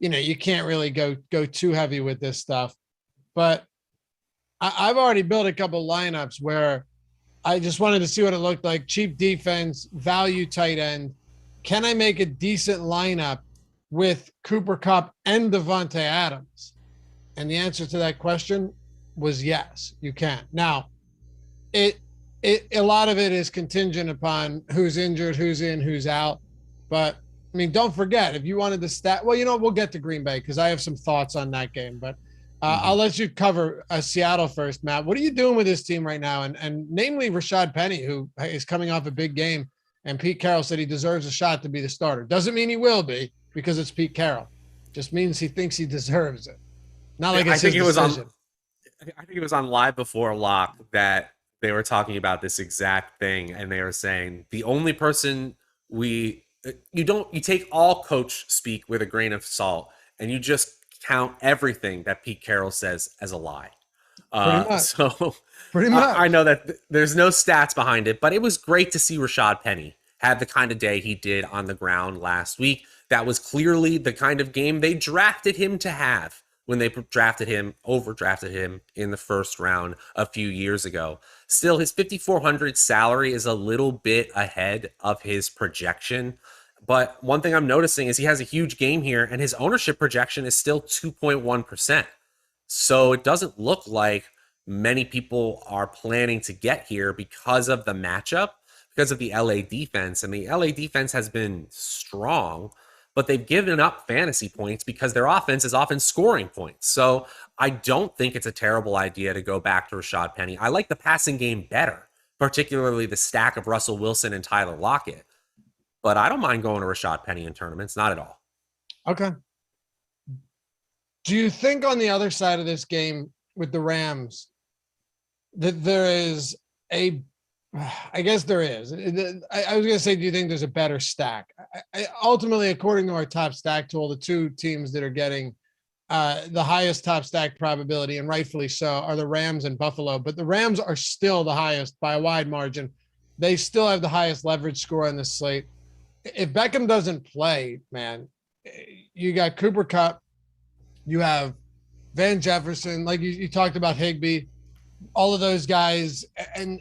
you can't really go too heavy with this stuff. But I've already built a couple lineups where I just wanted to see what it looked like. Cheap defense, value tight end. Can I make a decent lineup with Cooper Kupp and Devontae Adams? And the answer to that question was yes, you can. Now, a lot of it is contingent upon who's injured, who's in, who's out. But I mean, don't forget, if you wanted the stat, well, we'll get to Green Bay because I have some thoughts on that game. But I'll let you cover Seattle first, Matt. What are you doing with this team right now? And namely Rashad Penny, who is coming off a big game. And Pete Carroll said he deserves a shot to be the starter. Doesn't mean he will be because it's Pete Carroll. Just means he thinks he deserves it. Not like it's his decision. I think it was on Live Before Lock that they were talking about this exact thing, and they were saying the only person you take all coach speak with a grain of salt, and you just count everything that Pete Carroll says as a lie. Pretty much. I know that there's no stats behind it, but it was great to see Rashad Penny have the kind of day he did on the ground last week. That was clearly the kind of game they drafted him to have when they overdrafted him in the first round a few years ago. Still, his 5,400 salary is a little bit ahead of his projection. But one thing I'm noticing is he has a huge game here, and his ownership projection is still 2.1%. So it doesn't look like many people are planning to get here because of the matchup, because of the LA defense. And the LA defense has been strong, but they've given up fantasy points because their offense is often scoring points. So I don't think it's a terrible idea to go back to Rashad Penny. I like the passing game better, particularly the stack of Russell Wilson and Tyler Lockett. But I don't mind going to Rashad Penny in tournaments, not at all. Okay. Do you think on the other side of this game with the Rams that there is I guess there is. I was going to say, do you think there's a better stack? Ultimately, according to our top stack tool, the two teams that are getting The highest top stack probability, and rightfully so, are the Rams and Buffalo. But the Rams are still the highest by a wide margin. They still have the highest leverage score on the slate. If Beckham doesn't play, man, you got Cooper Kupp, you have Van Jefferson, like you talked about Higbee, all of those guys, and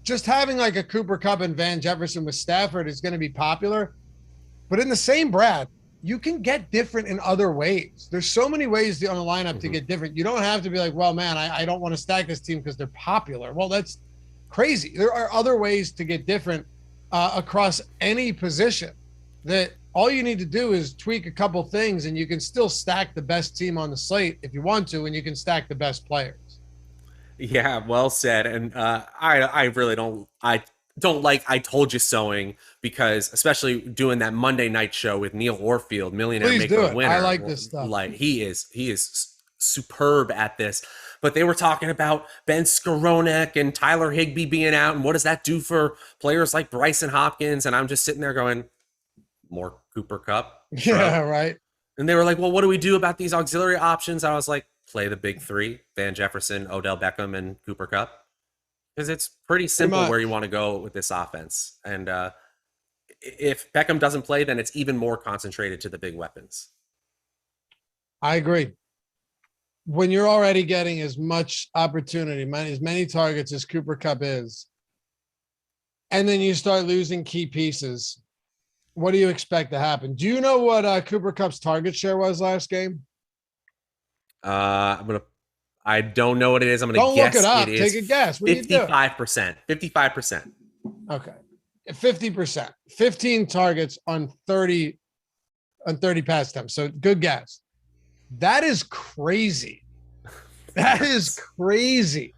just having like a Cooper Kupp and Van Jefferson with Stafford is going to be popular. But in the same breath, you can get different in other ways. There's so many ways on the lineup to get different. You don't have to be like, well, man, I don't want to stack this team because they're popular. Well, that's crazy. There are other ways to get different across any position, that all you need to do is tweak a couple things and you can still stack the best team on the slate if you want to, and you can stack the best players. Yeah, well said. And I really don't like I told you soing, because especially doing that Monday night show with Neil Orfield, Millionaire Please Maker do it. Winner. I like this stuff. Like he is superb at this. But they were talking about Ben Skowronek and Tyler Higbee being out, and what does that do for players like Bryson Hopkins? And I'm just sitting there going, more Cooper Kupp. Yeah, right. And they were like, well, what do we do about these auxiliary options? I was like, play the big three: Van Jefferson, Odell Beckham, and Cooper Kupp. Because it's pretty simple where you want to go with this offense. And if Beckham doesn't play, then it's even more concentrated to the big weapons. I agree. When you're already getting as much opportunity, as many targets as Cooper Kupp is, and then you start losing key pieces, what do you expect to happen? Do you know what Cooper Kupp's target share was last game? I don't know what it is. I'm going to guess look it up. It is Take a guess. 55%. 55%. Okay. 50%. 15 targets on 30 pass attempts. So good guess. That is crazy. That is crazy.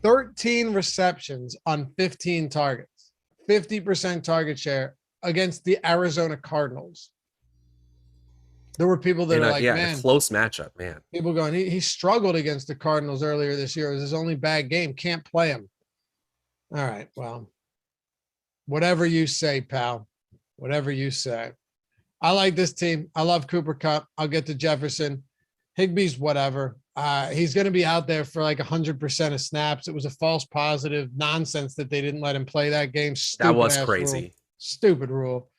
13 receptions on 15 targets. 50% target share against the Arizona Cardinals. There were people that are like, man, a close matchup, man. People going, he struggled against the Cardinals earlier this year. It was his only bad game. Can't play him. All right, well, whatever you say, pal. Whatever you say. I like this team. I love Cooper Kupp. I'll get to Jefferson. Higbee's whatever. He's going to be out there for like 100% of snaps. It was a false positive nonsense that they didn't let him play that game. That was crazy. Rule. Stupid rule.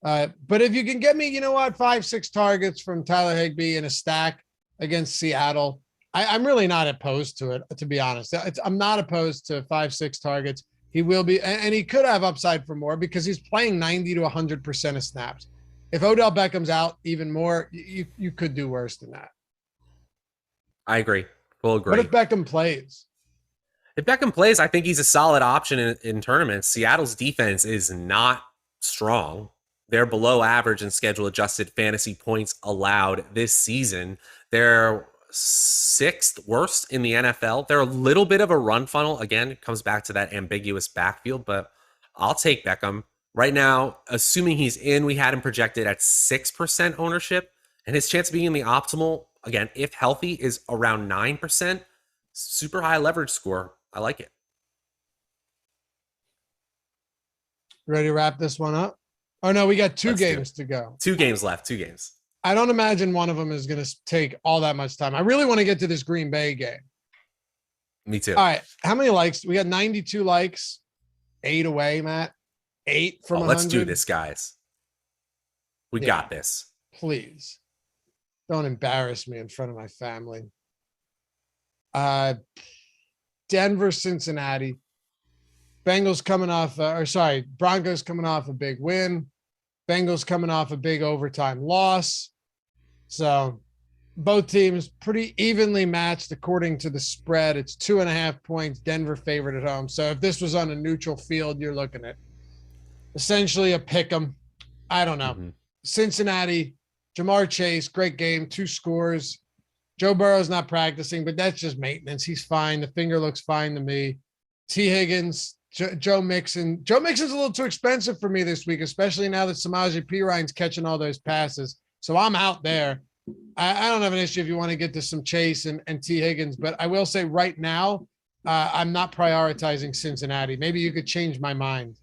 But if you can get me, 5-6 targets from Tyler Higbee in a stack against Seattle, I'm really not opposed to it, to be honest. I'm not opposed to 5-6 targets. He will be, and he could have upside for more because he's playing 90 to 100% of snaps. If Odell Beckham's out even more, you could do worse than that. I agree. We'll agree. What if Beckham plays? If Beckham plays, I think he's a solid option in tournaments. Seattle's defense is not strong. They're below average in schedule adjusted fantasy points allowed this season. They're 6th worst in the NFL. They're a little bit of a run funnel. Again, it comes back to that ambiguous backfield, but I'll take Beckham. Right now, assuming he's in, we had him projected at 6% ownership, and his chance of being in the optimal, again, if healthy, is around 9%. Super high leverage score. I like it. Ready to wrap this one up? Oh, no, we got two games to go. 2 games left. 2 games. I don't imagine one of them is going to take all that much time. I really want to get to this Green Bay game. Me too. All right. How many likes? We got 92 likes. 8 away, Matt. 8 from 100. Let's do this, guys. We got this. Please. Don't embarrass me in front of my family. Denver, Cincinnati. Bengals coming off, Broncos coming off a big win. Bengals coming off a big overtime loss. So both teams pretty evenly matched according to the spread. It's 2.5 points. Denver favored at home. So if this was on a neutral field, you're looking at essentially a pick 'em. I don't know. Mm-hmm. Cincinnati, Jamar Chase, great game, 2 scores. Joe Burrow's not practicing, but that's just maintenance. He's fine. The finger looks fine to me. T. Higgins, Joe Mixon. Joe Mixon's a little too expensive for me this week, especially now that Samaje Perine's catching all those passes. So I'm out there. I don't have an issue if you want to get to some Chase and T. Higgins, but I will say right now, I'm not prioritizing Cincinnati. Maybe you could change my mind.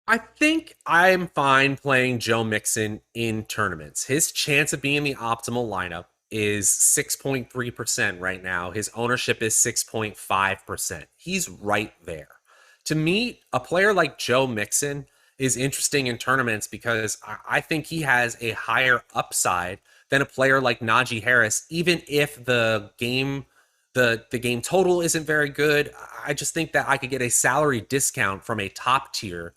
I think I'm fine playing Joe Mixon in tournaments. His chance of being the optimal lineup is 6.3% right now. His ownership is 6.5%. He's right there. To me, a player like Joe Mixon is interesting in tournaments because I think he has a higher upside than a player like Najee Harris, even if the game total isn't very good. I just think that I could get a salary discount from a top tier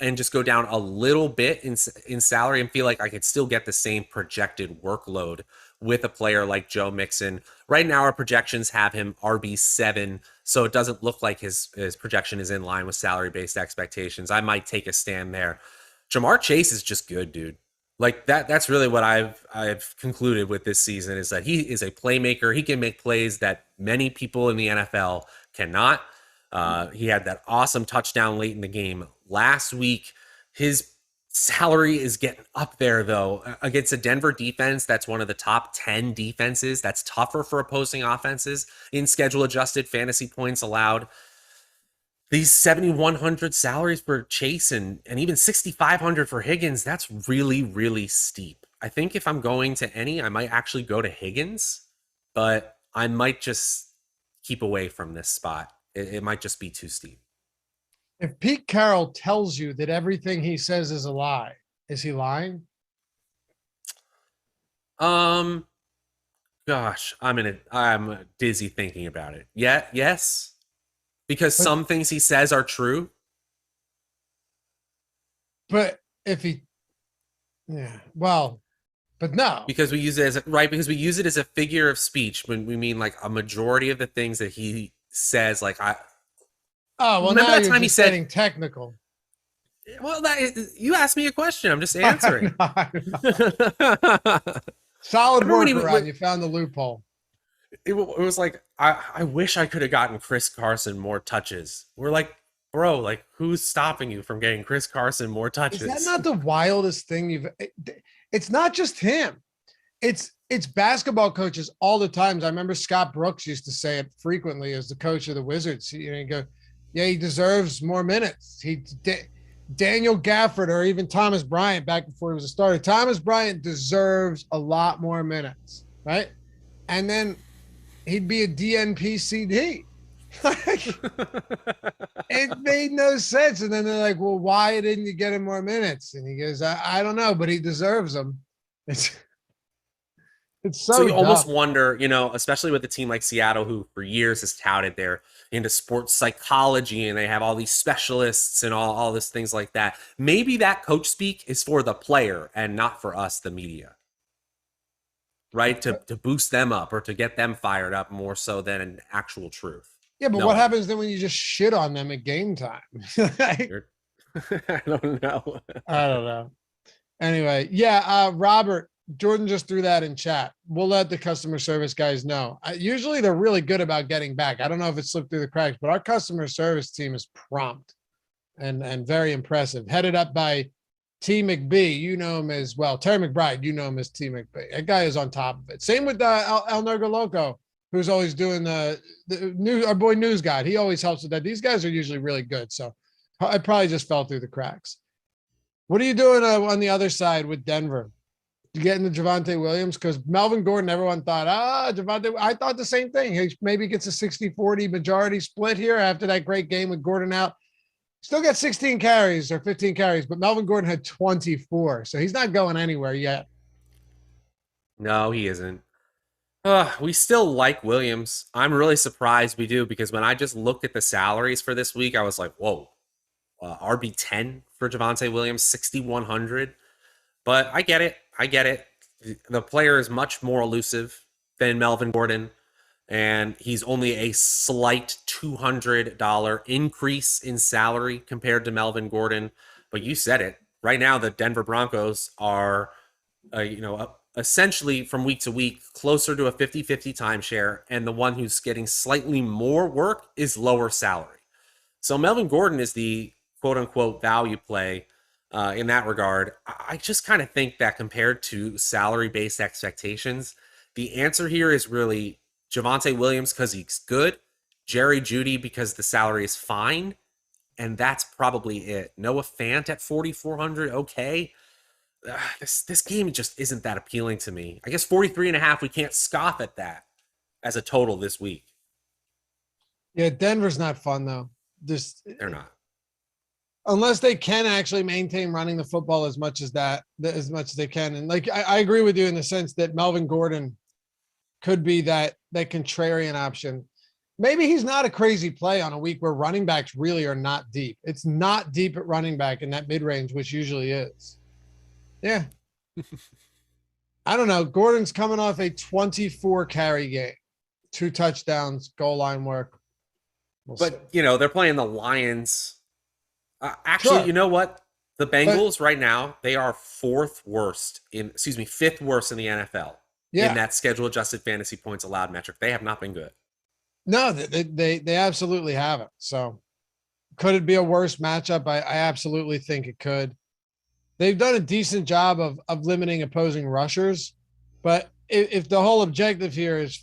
and just go down a little bit in salary and feel like I could still get the same projected workload with a player like Joe Mixon. Right now, our projections have him RB7, so it doesn't look like his projection is in line with salary based expectations. I might take a stand there. Jamar Chase is just good, dude. Like that's really what I've concluded with this season is that he is a playmaker. He can make plays that many people in the NFL cannot. He had that awesome touchdown late in the game last week. His salary is getting up there, though, against a Denver defense that's one of the top 10 defenses. That's tougher for opposing offenses in schedule adjusted fantasy points allowed. These 7,100 salaries for Chase and even 6,500 for Higgins, that's really, really steep. I think if I'm going to any, I might actually go to Higgins, but I might just keep away from this spot. It might just be too steep. If Pete Carroll tells you that everything he says is a lie, is he lying? Gosh, I'm dizzy thinking about it. Yeah, yes. Because some things he says are true. But if he, yeah, well, but no. Because we use it because we use it as a figure of speech when we mean like a majority of the things that he says, like well, remember now that time he said getting technical. Well, you asked me a question. I'm just answering. Solid work, Ron. You found the loophole. It was like, I wish I could have gotten Chris Carson more touches. We're like, bro, like who's stopping you from getting Chris Carson more touches? Is that not the wildest thing it's not just him. It's basketball coaches all the time. I remember Scott Brooks used to say it frequently as the coach of the Wizards. You go, yeah, he deserves more minutes. Daniel Gafford or even Thomas Bryant back before he was a starter. Thomas Bryant deserves a lot more minutes, right? And then he'd be a DNP CD. It made no sense. And then they're like, well, why didn't you get him more minutes? And he goes, I don't know, but he deserves them. It's so you almost wonder, especially with a team like Seattle, who for years has touted they're into sports psychology and they have all these specialists and all this things like that. Maybe that coach speak is for the player and not for us, the media. Right? To boost them up or to get them fired up more so than an actual truth. Yeah, but what happens then when you just shit on them at game time? I don't know. I don't know. Anyway, yeah, Robert, Jordan just threw that in chat. We'll let the customer service guys know. Usually they're really good about getting back. I don't know if it slipped through the cracks, but our customer service team is prompt and very impressive. Headed up by T. McBee. You know him as well. Terry McBride, you know him as T. McBee. That guy is on top of it. Same with El Nergo Loco, who's always doing the news, our boy News Guide. He always helps with that. These guys are usually really good. So I probably just fell through the cracks. What are you doing on the other side with Denver? You getting the Javonte Williams? Because Melvin Gordon, everyone thought, Javonte. I thought the same thing. He maybe gets a 60-40 majority split here after that great game with Gordon out. Still got 16 carries or 15 carries, but Melvin Gordon had 24. So he's not going anywhere yet. No, he isn't. We still like Williams. I'm really surprised we do because when I just looked at the salaries for this week, I was like, whoa, RB10 for Javonte Williams, 6,100. But I get it. The player is much more elusive than Melvin Gordon, and he's only a slight $200 increase in salary compared to Melvin Gordon. But you said it. Right now, the Denver Broncos are, essentially from week to week, closer to a 50-50 timeshare, and the one who's getting slightly more work is lower salary. So Melvin Gordon is the quote-unquote value play in that regard. I just kind of think that compared to salary-based expectations, the answer here is really Javonte Williams because he's good, Jerry Jeudy because the salary is fine, and that's probably it. Noah Fant at 4,400. Okay. This game just isn't that appealing to me. I guess 43.5, we can't scoff at that as a total this week. Yeah, Denver's not fun though. They're not. Unless they can actually maintain running the football as much as they can. And like I agree with you in the sense that Melvin Gordon could be that contrarian option. Maybe he's not a crazy play on a week where running backs really are not deep. It's not deep at running back in that mid-range, which usually is. Yeah. I don't know. Gordon's coming off a 24 carry game, 2 touchdowns, goal line work. But they're playing the Lions. Actually, Sure. You know what? The Bengals right now, they are fifth worst in the NFL in that schedule adjusted fantasy points allowed metric. They have not been good. No, they absolutely haven't. So could it be a worse matchup? I absolutely think it could. They've done a decent job of limiting opposing rushers, but if the whole objective here is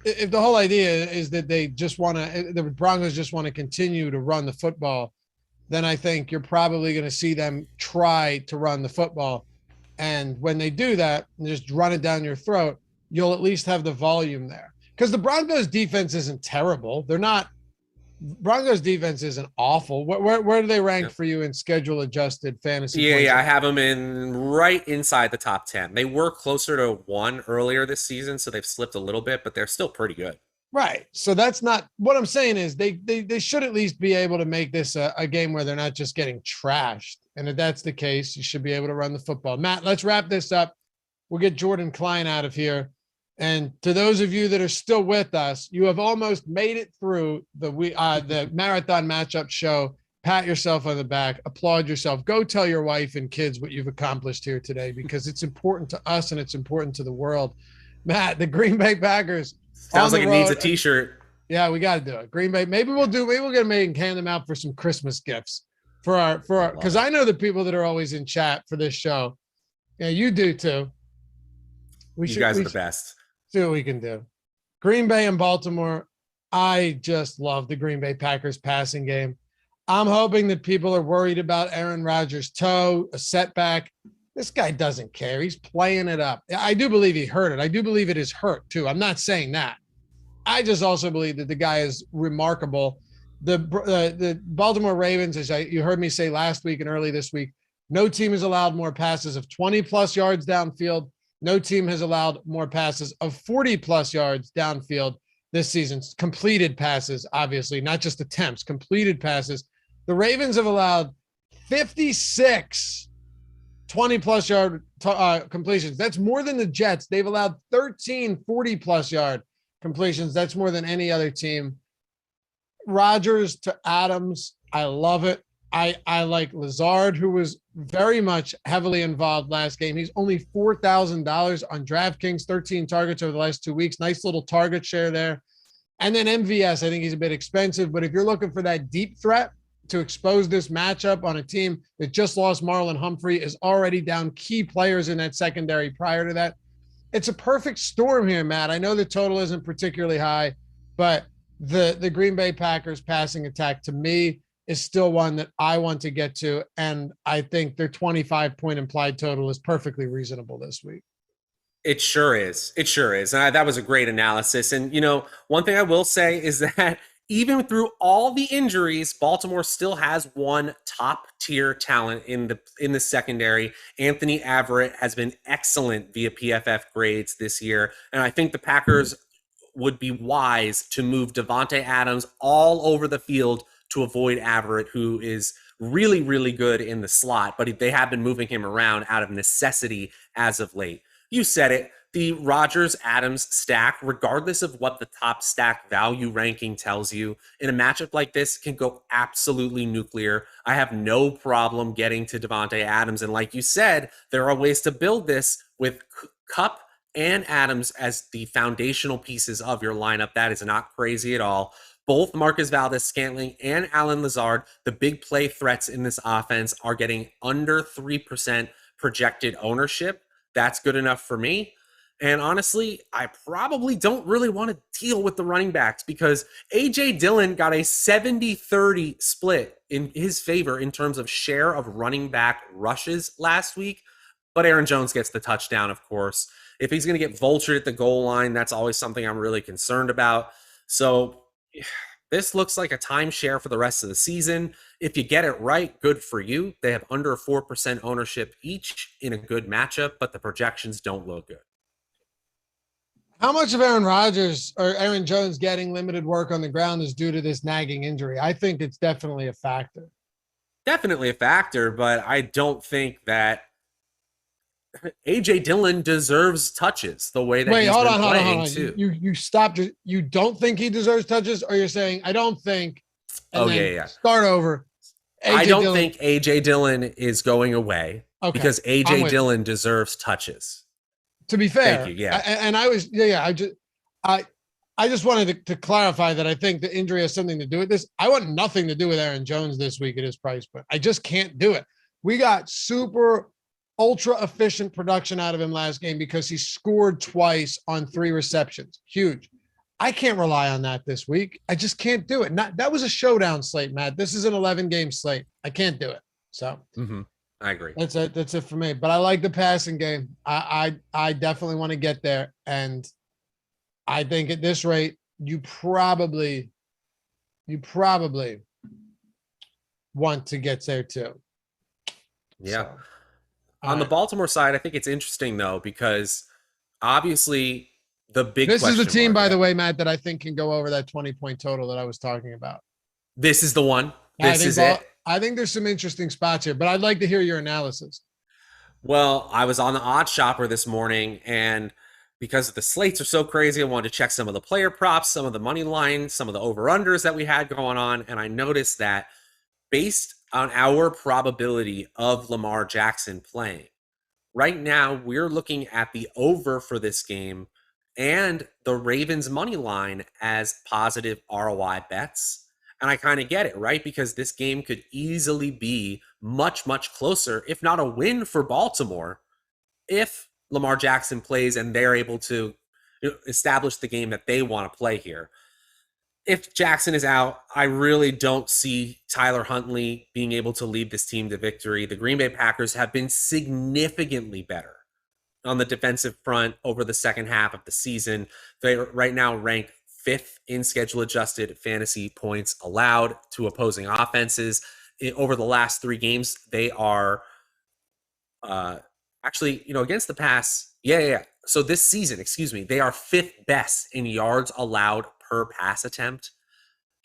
if the whole idea is that the Broncos just want to continue to run the football, then I think you're probably going to see them try to run the football. And when they do that and just run it down your throat, you'll at least have the volume there. Because the Broncos defense isn't terrible. Broncos defense isn't awful. Where do they rank for you in schedule adjusted fantasy? Yeah, I have them in right inside the top 10. They were closer to 1 earlier this season, so they've slipped a little bit, but they're still pretty good. Right. So that's not what I'm saying is they should at least be able to make this a game where they're not just getting trashed. And if that's the case, you should be able to run the football. Matt, let's wrap this up. We'll get Jordan Klein out of here. And to those of you that are still with us, you have almost made it through the marathon matchup show. Pat yourself on the back, applaud yourself. Go tell your wife and kids what you've accomplished here today, because it's important to us and it's important to the world. Matt, the Green Bay Packers. Sounds like it needs a t-shirt. Yeah, we got to do it. Green Bay. Maybe we'll get them made and hand them out for some Christmas gifts for our, because I know the people that are always in chat for this show. Yeah, you do too. You guys are the best. See what we can do. Green Bay and Baltimore. I just love the Green Bay Packers passing game. I'm hoping that people are worried about Aaron Rodgers' toe, a setback. This guy doesn't care. He's playing it up. I do believe he hurt it. I do believe it is hurt too. I'm not saying that. I just also believe that the guy is remarkable. The Baltimore Ravens, as you heard me say last week and early this week, no team has allowed more passes of 20 plus yards downfield. No team has allowed more passes of 40 plus yards downfield this season. Completed passes, obviously, not just attempts, completed passes. The Ravens have allowed 56 20 plus yard completions. That's more than the Jets. They've allowed 13 40 plus yard completions. That's more than any other team. Rodgers to Adams. I love it. I like Lazard, who was very much heavily involved last game. He's only $4,000 on DraftKings, 13 targets over the last 2 weeks. Nice little target share there. And then MVS, I think he's a bit expensive, but if you're looking for that deep threat to expose this matchup on a team that just lost Marlon Humphrey, is already down key players in that secondary prior to that, it's a perfect storm here, Matt. I know the total isn't particularly high, but the Green Bay Packers passing attack to me is still one that I want to get to. And I think their 25-point implied total is perfectly reasonable this week. It sure is. It sure is. And that was a great analysis. And, one thing I will say is that even through all the injuries, Baltimore still has one top tier talent in the secondary. Anthony Averett has been excellent via PFF grades this year. And I think the Packers would be wise to move Davante Adams all over the field to avoid Averett, who is really, really good in the slot, but they have been moving him around out of necessity as of late. You said it, the Rodgers-Adams stack, regardless of what the top stack value ranking tells you, in a matchup like this can go absolutely nuclear. I have no problem getting to Davante Adams. And like you said, there are ways to build this with Kupp and Adams as the foundational pieces of your lineup. That is not crazy at all. Both Marcus Valdez-Scantling and Allen Lazard, the big play threats in this offense, are getting under 3% projected ownership. That's good enough for me. And honestly, I probably don't really want to deal with the running backs because A.J. Dillon got a 70-30 split in his favor in terms of share of running back rushes last week. But Aaron Jones gets the touchdown, of course. If he's going to get vultured at the goal line, that's always something I'm really concerned about. So this looks like a timeshare for the rest of the season. If you get it right, good for you. They have under 4% ownership each in a good matchup, but the projections don't look good. How much of Aaron Rodgers or Aaron Jones getting limited work on the ground is due to this nagging injury? I think it's definitely a factor. Definitely a factor, but I don't think that A.J. Dillon deserves touches the way that hold on. Too. You stopped. You don't think he deserves touches, or you're saying I don't think. And start over. I don't think A.J. Dillon is going away because A.J. Dillon deserves touches. To be fair, thank you. Yeah, I just wanted to clarify that I think the injury has something to do with this. I want nothing to do with Aaron Jones this week at his price point. I just can't do it. We got super ultra efficient production out of him last game because he scored twice on 3 receptions. Huge. I can't rely on that this week. I just can't do it. That was a showdown slate, Matt. This is an 11-game slate. I can't do it. So. I agree. That's it for me. But I like the passing game. I definitely want to get there. And I think at this rate, you probably want to get there too. Yeah. So, on the Baltimore side, I think it's interesting though, because obviously this is the team, by the way, Matt, that I think can go over that 20-point total that I was talking about. This is the one. This is it. I think there's some interesting spots here, but I'd like to hear your analysis. Well, I was on the Odd Shopper this morning, and because the slates are so crazy, I wanted to check some of the player props, some of the money lines, some of the over-unders that we had going on, and I noticed that based on our probability of Lamar Jackson playing, right now we're looking at the over for this game and the Ravens money line as positive ROI bets. And I kind of get it, right? Because this game could easily be much, much closer, if not a win for Baltimore, if Lamar Jackson plays and they're able to establish the game that they want to play here. If Jackson is out, I really don't see Tyler Huntley being able to lead this team to victory. The Green Bay Packers have been significantly better on the defensive front over the second half of the season. They right now rank 5th in schedule adjusted fantasy points allowed to opposing offenses. Over the last 3 games, they are actually, against the pass. So this season, they are 5th best in yards allowed per pass attempt.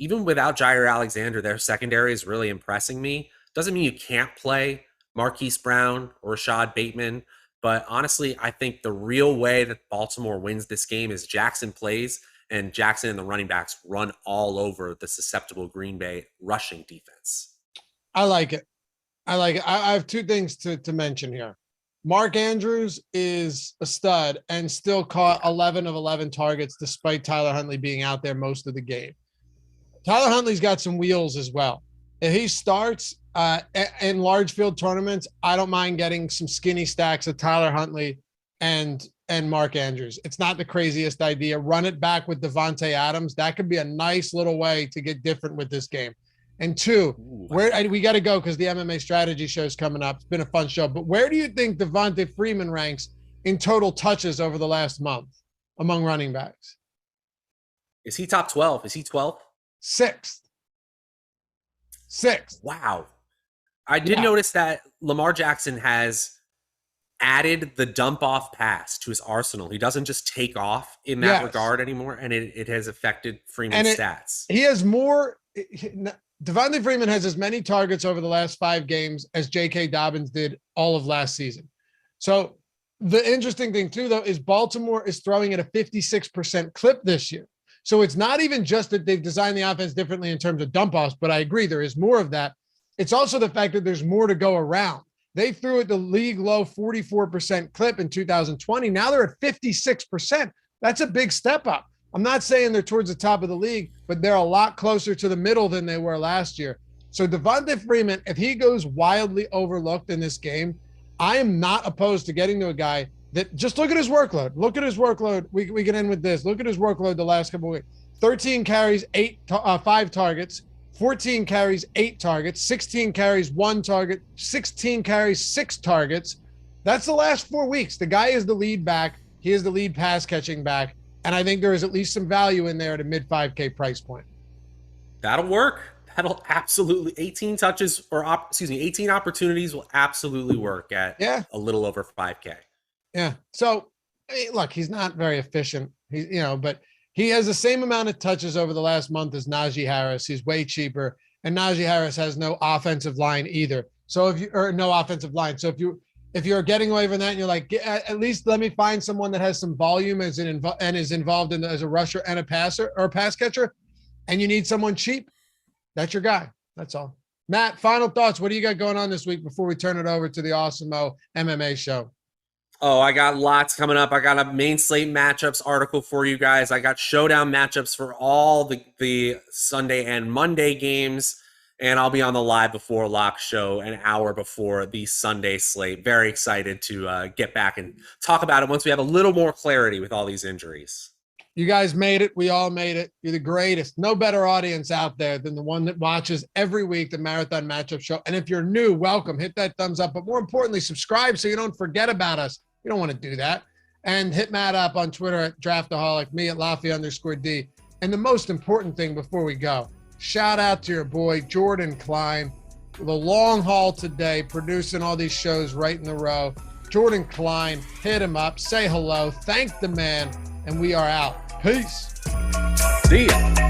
Even without Jair Alexander, their secondary is really impressing me. Doesn't mean you can't play Marquise Brown or Rashad Bateman, but honestly, I think the real way that Baltimore wins this game is Jackson plays, and Jackson and the running backs run all over the susceptible Green Bay rushing defense. I like it. I have 2 things to mention here. Mark Andrews is a stud and still caught 11 of 11 targets despite Tyler Huntley being out there most of the game. Tyler Huntley's got some wheels as well. If he starts in large field tournaments, I don't mind getting some skinny stacks of Tyler Huntley and Mark Andrews. It's not the craziest idea. Run it back with Devontae Adams. That could be a nice little way to get different with this game. And 2, we got to go because the MMA strategy show is coming up. It's been a fun show. But where do you think Devontae Freeman ranks in total touches over the last month among running backs? Is he top 12? Is he 12th? 6th. Wow. I did notice that Lamar Jackson has added the dump off pass to his arsenal. He doesn't just take off in that regard anymore, and it has affected Freeman's stats. He has more. Devontae Freeman has as many targets over the last 5 games as J.K. Dobbins did all of last season. So the interesting thing too, though, is Baltimore is throwing at a 56% clip this year. So it's not even just that they've designed the offense differently in terms of dump offs, but I agree there is more of that. It's also the fact that there's more to go around. They threw at the league low 44% clip in 2020. Now they're at 56%. That's a big step up. I'm not saying they're towards the top of the league, but they're a lot closer to the middle than they were last year. So Devontae Freeman, if he goes wildly overlooked in this game, I am not opposed to getting to a guy that just look at his workload. Look at his workload. We can end with this. Look at his workload the last couple of weeks. 13 carries, 5 targets. 14 carries, 8 targets. 16 carries, 1 target. 16 carries, 6 targets. That's the last 4 weeks. The guy is the lead back. He is the lead pass catching back. And I think there is at least some value in there at a mid 5K price point. That'll work. That'll absolutely 18 touches or 18 opportunities will absolutely work at a little over 5K. Yeah. So look, he's not very efficient. But he has the same amount of touches over the last month as Najee Harris. He's way cheaper, and Najee Harris has no offensive line either. So no offensive line. So if you're getting away from that and you're like, at least let me find someone that has some volume and is involved in as a rusher and a passer or a pass catcher, and you need someone cheap, that's your guy. That's all. Matt, final thoughts. What do you got going on this week before we turn it over to the Awesemo MMA show? Oh, I got lots coming up. I got a main slate matchups article for you guys. I got showdown matchups for all the Sunday and Monday games. And I'll be on the live before lock show an hour before the Sunday slate. Very excited to get back and talk about it once we have a little more clarity with all these injuries. You guys made it. We all made it. You're the greatest. No better audience out there than the one that watches every week the Marathon Matchup Show. And if you're new, welcome. Hit that thumbs up. But more importantly, subscribe so you don't forget about us. You don't want to do that. And hit Matt up on Twitter at Draftaholic, me at Loughy_D. And the most important thing before we go, shout out to your boy, Jordan Klein, the long haul today, producing all these shows right in a row. Jordan Klein, hit him up, say hello, thank the man, and we are out. Peace. See ya.